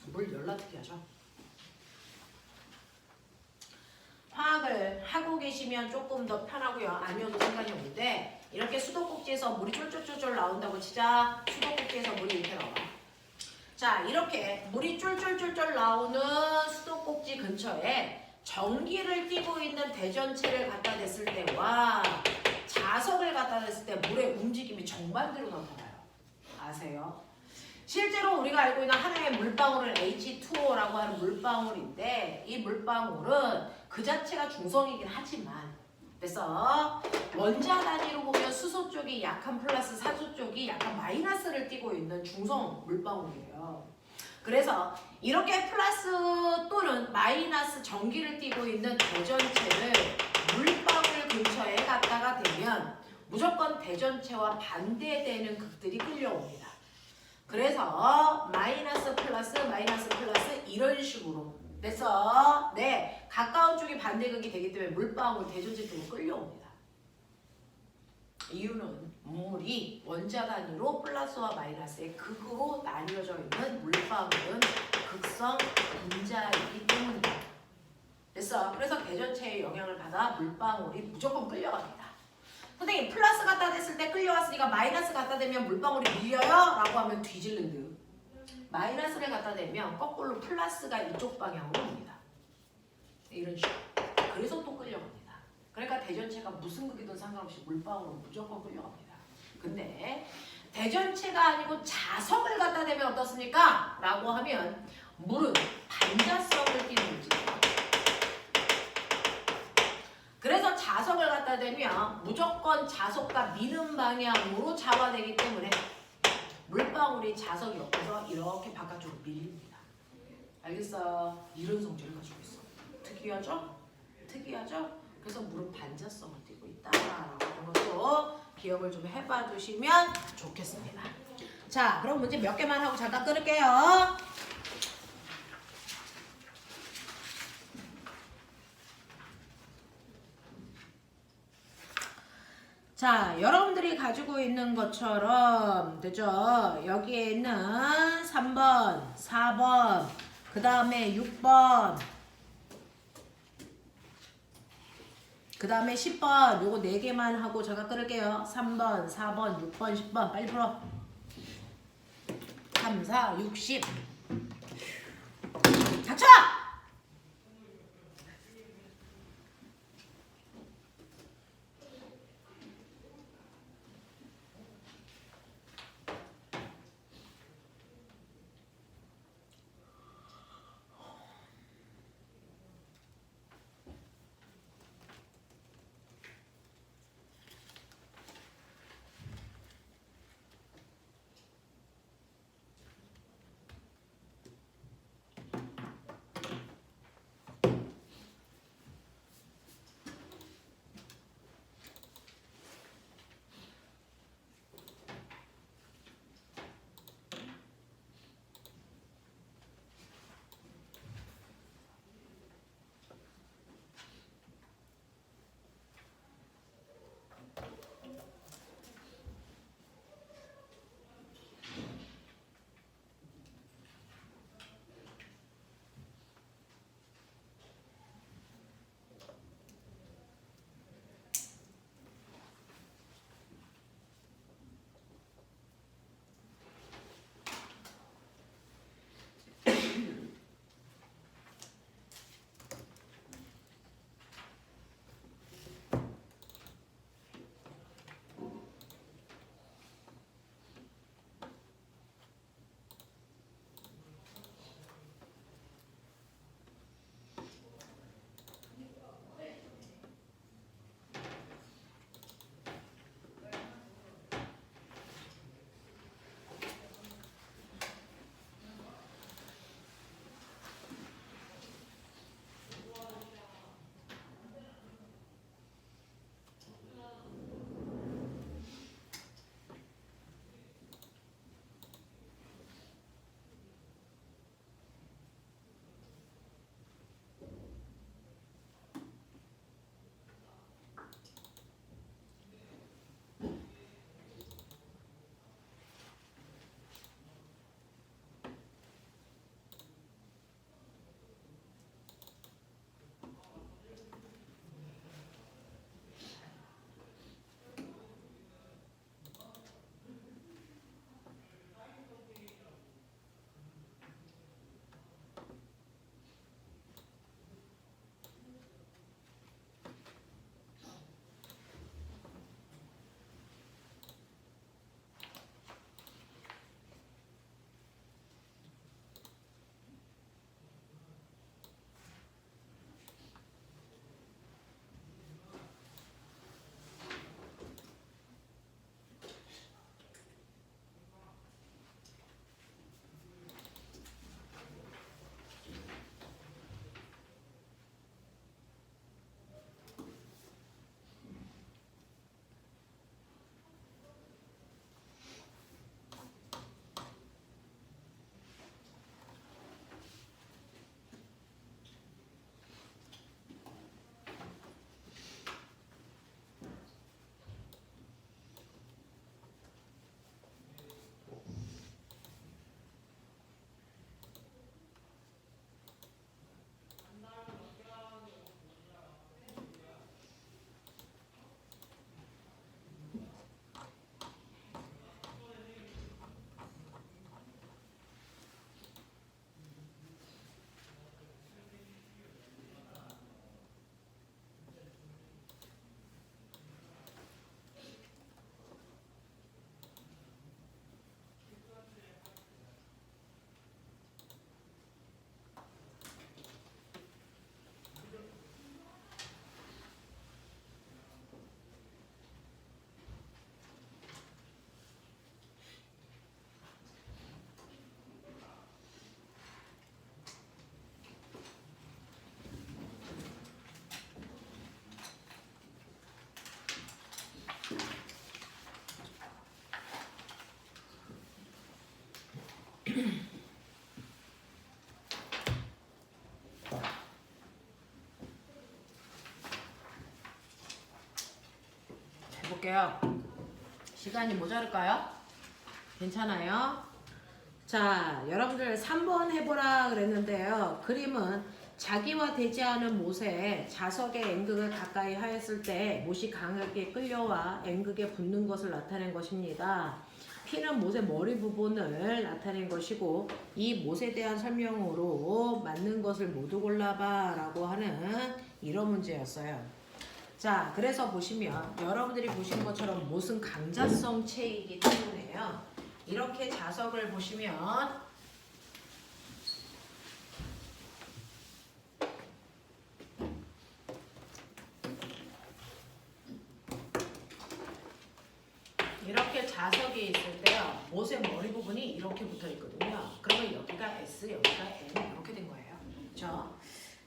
A: 물 열라 특이하죠. 화학을 하고 계시면 조금 더 편하고요. 아니어도 상관이 없는데 이렇게 수도꼭지에서 물이 쫄쫄쫄쫄 나온다고 치자. 수도꼭지에서 물이 이렇게 나와. 자, 이렇게 물이 쫄쫄쫄쫄 나오는 수도꼭지 근처에 전기를 띠고 있는 대전체를 갖다 댔을 때와 자석을 갖다 댔을 때 물의 움직임이 정반대로 나타나요. 아세요? 실제로 우리가 알고 있는 하나의 물방울은 H2O라고 하는 물방울인데 이 물방울은 그 자체가 중성이긴 하지만 그래서 원자 단위로 보면 수소 쪽이 약한 플러스 산소 쪽이 약간 마이너스를 띠고 있는 중성 물방울이에요. 그래서 이렇게 플러스 또는 마이너스 전기를 띠고 있는 대전체를 물방울 근처에 갖다가 대면 무조건 대전체와 반대되는 극들이 끌려옵니다. 그래서 마이너스 플러스 이런 식으로 그래서 네 가까운 쪽이 반대극이 되기 때문에 물방울 대전체 쪽으로 끌려옵니다. 이유는 물이 원자 단위로 플러스와 마이너스의 극으로 나뉘어져 있는 물방울은 극성 분자이기 때문이다. 그래서 대전체의 영향을 받아 물방울이 무조건 끌려갑니다. 선생님 플러스 갖다 댔을 때 끌려왔으니까 마이너스 갖다 대면 물방울이 밀려요? 라고 하면 뒤질는데요. 마이너스를 갖다 대면 거꾸로 플러스가 이쪽 방향으로 옵니다. 이런 식으로. 그래서 또 끌려갑니다. 그러니까 대전체가 무슨 극이든 상관없이 물방울은 무조건 끌려갑니다. 근데 대전체가 아니고 자석을 갖다 대면 어떻습니까? 라고 하면 물은 반자성을 띠는 물질이에요. 그래서 자석을 갖다 대면 무조건 자석과 미는 방향으로 잡아내기 때문에 물방울이 자석 옆에서 이렇게 바깥쪽으로 밀립니다. 알겠어? 이런 성질을 가지고 있어. 특이하죠? 특이하죠? 그래서 물은 반자성을 띠고 있다라고 하는 것도 기억을 좀 해봐 주시면 좋겠습니다. 자, 그럼 문제 몇 개만 하고 잠깐 끊을게요. 자, 여러분들이 가지고 있는 것처럼 되죠? 여기에 있는 3번, 4번, 그 다음에 6번, 그 다음에 10번 요거 4개만 하고 잠깐 끊을게요. 3번, 4번, 6번, 10번 빨리 풀어. 3, 4, 6, 10 닥쳐! 볼게요. 시간이 모자랄까요? 괜찮아요? 자, 여러분들 3번 해보라 그랬는데요. 그림은 자기화되지 않은 못에 자석의 N극을 가까이 하였을 때 못이 강하게 끌려와 N극에 붙는 것을 나타낸 것입니다. P는 못의 머리 부분을 나타낸 것이고 이 못에 대한 설명으로 맞는 것을 모두 골라봐 라고 하는 이런 문제였어요. 자, 그래서 보시면 여러분들이 보시는 것처럼 못은 강자성 체이기 때문에요. 이렇게 자석을 보시면 이렇게 자석이 있을 때요. 못의 머리 부분이 이렇게 붙어 있거든요. 그러면 여기가 S, 여기가 N 이렇게 된 거예요. 그렇죠?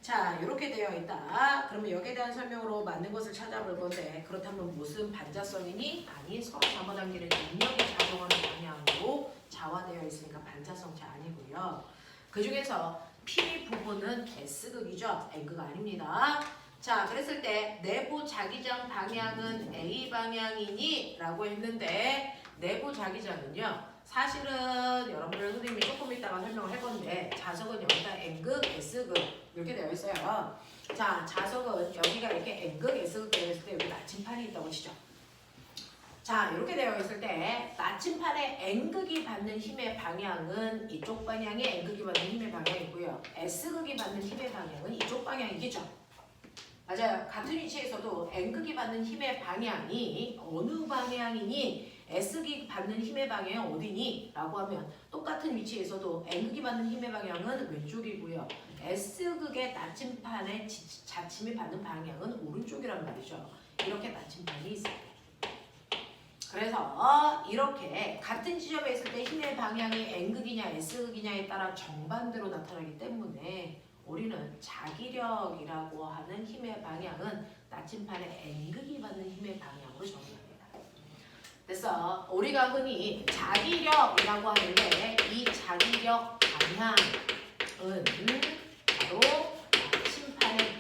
A: 자, 이렇게 되어 있다. 그러면 여기에 대한 설명으로 맞는 것을 찾아볼 건데 그렇다면 무슨 반자성이니? 아니, 서로 잡아당기는 인력이 작용하는 방향으로 자화되어 있으니까 반자성체 아니고요. 그 중에서 P 부분은 S극이죠. N극 아닙니다. 자, 그랬을 때 내부 자기장 방향은 A 방향이니? 라고 했는데 내부 자기장은요. 사실은 여러분들 선생님이 조금 이따가 설명을 할 건데 자석은 여기가 N극, S극 이렇게 되어 있어요. 자, 자석은 여기가 이렇게 N극, S극 되어 있을 때 여기 나침판이 있다고 치죠. 자, 이렇게 되어 있을 때 나침판에 N극이 받는 힘의 방향은 이쪽 방향이 N극이 받는 힘의 방향이고요. S극이 받는 힘의 방향은 이쪽 방향이겠죠. 맞아요. 같은 위치에서도 N극이 받는 힘의 방향이 어느 방향이니 S극이 받는 힘의 방향이 어디니? 라고 하면 똑같은 위치에서도 N극이 받는 힘의 방향은 왼쪽이고요. S극의 나침판의 자침이 받는 방향은 오른쪽이란 말이죠. 이렇게 나침판이 있어요. 그래서 이렇게 같은 지점에 있을 때 힘의 방향이 N극이냐 S극이냐에 따라 정반대로 나타나기 때문에 우리는 자기력이라고 하는 힘의 방향은 나침판의 N극이 받는 힘의 방향으로 정의합니다. 그래서 우리가 흔히 자기력이라고 하는데 이 자기력 방향은 바로 나침판의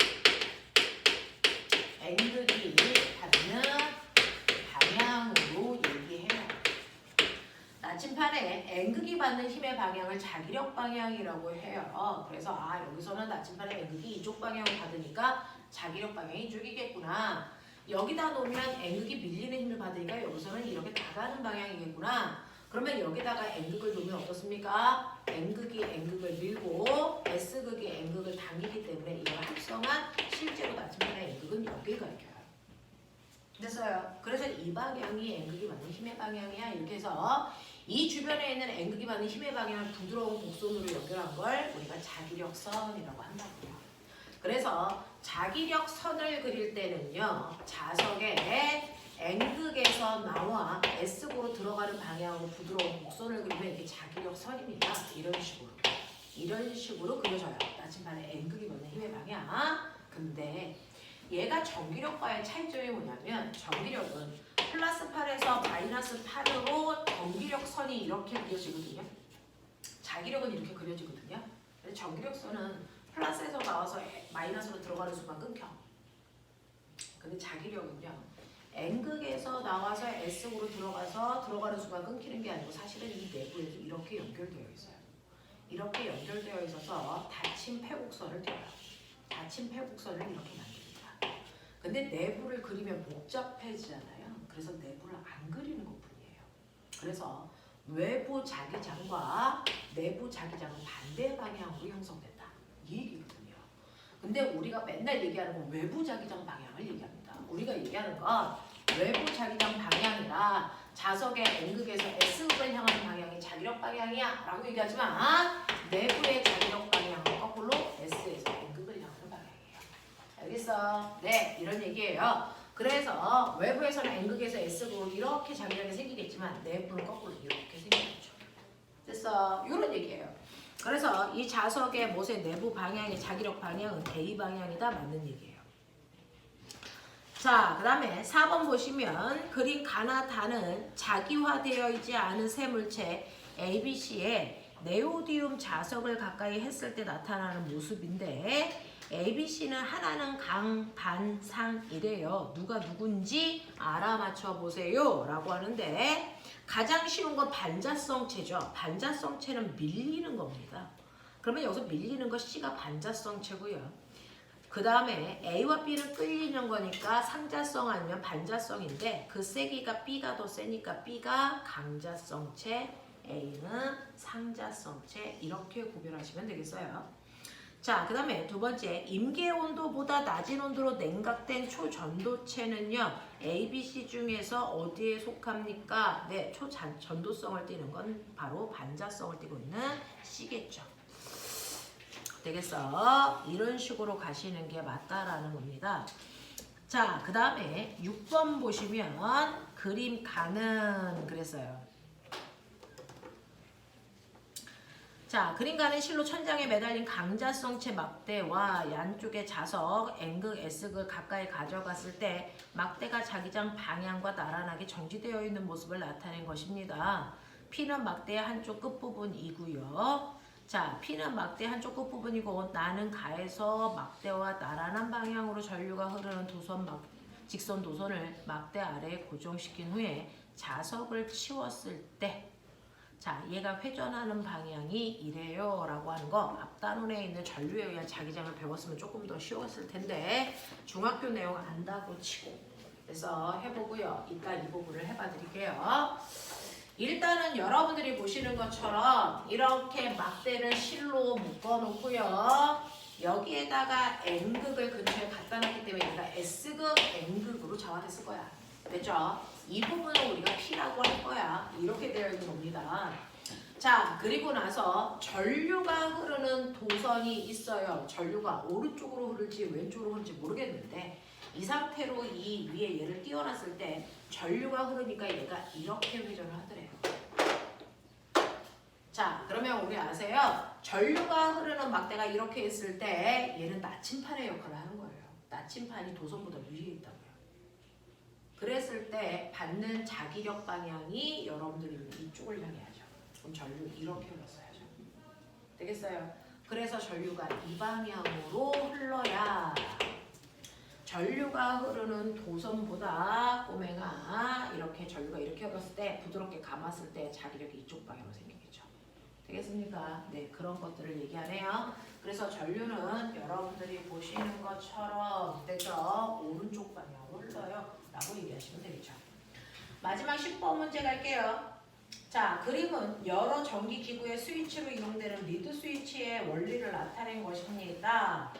A: N극이 받는 방향으로 얘기해요. 나침판에 N극이 받는 힘의 방향을 자기력 방향이라고 해요. 그래서 여기서는 나침판의 N극이 이쪽 방향을 받으니까 자기력 방향이 이쪽이겠구나. 여기다 놓으면 N극이 밀리는 힘을 받으니까 여기서는 이렇게 나가는 방향이겠구나. 그러면 여기다가 N극을 놓으면 어떻습니까? N극이 N극을 밀고 S극이 N극을 당기기 때문에 이걸 합성한 실제로 나침판의 N극은 여기를 가리켜요. 됐어요. 그래서 이 방향이 N극이 받는 힘의 방향이야. 이렇게 해서 이 주변에 있는 N극이 받는 힘의 방향을 부드러운 곡선으로 연결한 걸 우리가 자기력선이라고 한다고요. 그래서 자기력선을 그릴 때는요. 자석에 N극에서 나와 S극으로 들어가는 방향으로 부드러운 곡선을 그리면 이게 자기력선입니다. 이런 식으로 그려져요. 나침판에 N극이 받는 힘의 방향. 근데 얘가 전기력과의 차이점이 뭐냐면 전기력은 플러스 8에서 마이너스 8으로 전기력선이 이렇게 그려지거든요. 자기력은 이렇게 그려지거든요. 근데 전기력선은 플러스에서 나와서 마이너스로 들어가는 순간 끊겨. 근데 자기력은요. N극에서 나와서 S극으로 들어가는 순간 끊기는 게 아니고 사실은 이 내부에서 이렇게 연결되어 있어요. 이렇게 연결되어 있어서 닫힌 폐곡선을 떼어요. 닫힌 폐곡선을 이렇게 만듭니다. 근데 내부를 그리면 복잡해지잖아요. 그래서 내부를 안 그리는 것뿐이에요. 그래서 외부 자기장과 내부 자기장은 반대 방향으로 형성된다. 이 얘기거든요. 근데 우리가 맨날 얘기하는 건 외부 자기장 방향을 얘기합니다. 우리가 얘기하는 건 외부 자기장 방향이라 자석의 N극에서 S극을 향하는 방향이 자기력 방향이야 라고 얘기하지만 내부의 자기력 방향은 거꾸로 S에서 N극을 향하는 방향이에요. 알겠어? 네, 이런 얘기예요. 그래서 외부에서는 N극에서 S극으로 이렇게 자기력이 생기겠지만 내부는 거꾸로 이렇게 생기겠죠. 됐어? 이런 얘기예요. 그래서 이 자석의 못의 내부 방향의 자기력 방향은 A 방향이다. 맞는 얘기예요. 자, 그 다음에 4번 보시면 그린 가나다는 자기화되어 있지 않은 쇠물체 ABC에 네오디움 자석을 가까이 했을 때 나타나는 모습인데 ABC는 하나는 강, 반, 상이래요. 누가 누군지 알아맞혀 보세요 라고 하는데 가장 쉬운 건 반자성체죠. 반자성체는 밀리는 겁니다. 그러면 여기서 밀리는 거 C가 반자성체고요. 그 다음에 A와 B는 끌리는 거니까 상자성 아니면 반자성인데 그 세기가 B가 더 세니까 B가 강자성체, A는 상자성체 이렇게 구별하시면 되겠어요. 자, 그 다음에 두 번째 임계 온도보다 낮은 온도로 냉각된 초전도체는요 ABC 중에서 어디에 속합니까? 네, 초전도성을 띠는 건 바로 반자성을 띠고 있는 C겠죠. 되겠어? 이런 식으로 가시는 게 맞다라는 겁니다. 자, 그 다음에 6번 보시면 그림 가는 그랬어요. 자, 그림 가는 실로 천장에 매달린 강자성체 막대와 양쪽의 자석, N극, S극을 가까이 가져갔을 때 막대가 자기장 방향과 나란하게 정지되어 있는 모습을 나타낸 것입니다. P는 막대의 한쪽 끝부분이고요. 자, P는 막대 한쪽 끝부분이고 나는 가에서 막대와 나란한 방향으로 전류가 흐르는 직선 도선을 막대 아래에 고정시킨 후에 자석을 치웠을 때 자, 얘가 회전하는 방향이 이래요 라고 하는 거 앞단원에 있는 전류에 의한 자기장을 배웠으면 조금 더 쉬웠을 텐데 중학교 내용 안다고 치고 그래서 해보고요. 이따 이 부분을 해봐 드릴게요. 일단은 여러분들이 보시는 것처럼 이렇게 막대를 실로 묶어 놓고요. 여기에다가 N극을 근처에 갖다 놨기 때문에 얘가 S극, N극으로 정화됐을 거야. 됐죠? 이 부분을 우리가 P라고 할 거야. 이렇게 되어 있는 겁니다. 자, 그리고 나서 전류가 흐르는 도선이 있어요. 전류가 오른쪽으로 흐를지 왼쪽으로 흐를지 모르겠는데 이 상태로 이 위에 얘를 띄워놨을 때 전류가 흐르니까 얘가 이렇게 회전을 하더래요. 자, 그러면 우리 아세요? 전류가 흐르는 막대가 이렇게 있을 때 얘는 나침판의 역할을 하는 거예요. 나침판이 도선보다 위에 있다고요. 그랬을 때 받는 자기력 방향이 여러분들이 이쪽을 향해야죠. 그럼 전류 이렇게 흘렀어야죠. 되겠어요? 그래서 전류가 이 방향으로 흘러야 전류가 흐르는 도선보다 꼬맹아 이렇게 전류가 이렇게 흘렀을 때 부드럽게 감았을 때 자기력이 이쪽 방향으로 생기겠죠. 되겠습니까? 네, 그런 것들을 얘기하네요. 그래서 전류는 여러분들이 보시는 것처럼 되죠? 오른쪽 방향으로 흘러요. 라고 얘기하시면 되겠죠. 마지막 10번 문제 갈게요. 자, 그림은 여러 전기기구의 스위치로 이용되는 리드 스위치의 원리를 나타낸 것입니다.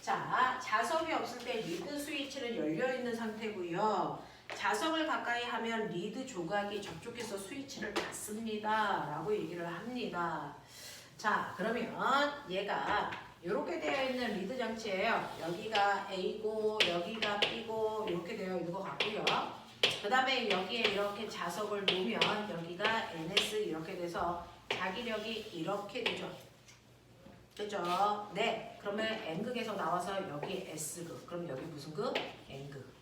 A: 자, 자석이 없을 때 리드 스위치는 열려있는 상태고요. 자석을 가까이 하면 리드 조각이 접촉해서 스위치를 닫습니다. 라고 얘기를 합니다. 자, 그러면 얘가 이렇게 되어 있는 리드 장치예요. 여기가 A고 여기가 B고 이렇게 되어 있는 것 같고요. 그 다음에 여기에 이렇게 자석을 놓으면 여기가 NS 이렇게 돼서 자기력이 이렇게 되죠. 됐죠? 네. 그러면 N극에서 나와서 여기 S극. 그럼 여기 무슨 극? N극.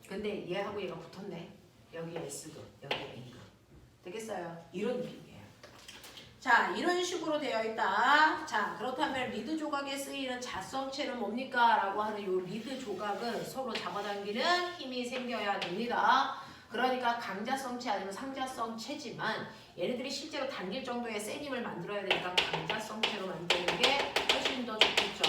A: 근데 얘하고 얘가 붙었네. 여기 S극, 여기 N극. 되겠어요? 이런 느낌이에요. 자, 이런 식으로 되어 있다. 자, 그렇다면 리드 조각에 쓰이는 자성체는 뭡니까? 라고 하는 이 리드 조각은 서로 잡아당기는 힘이 생겨야 됩니다. 그러니까 강자성체 아니면 상자성체지만 얘네들이 실제로 당길 정도의 센 힘을 만들어야 되니까 강자성체로 만드는 게 훨씬 더 좋겠죠.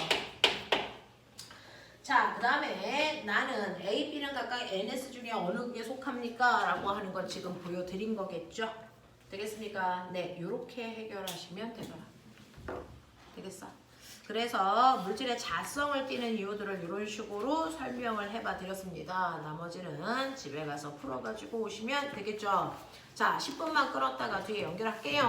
A: 자, 그 다음에 나는 A, B는 각각 NS 중에 어느 게 속합니까? 라고 하는 건 지금 보여드린 거겠죠. 되겠습니까? 네, 이렇게 해결하시면 되더라. 되겠어? 그래서 물질의 자성을 띠는 이유들을 이런 식으로 설명을 해봐 드렸습니다. 나머지는 집에 가서 풀어가지고 오시면 되겠죠. 자, 10분만 끌었다가 뒤에 연결할게요.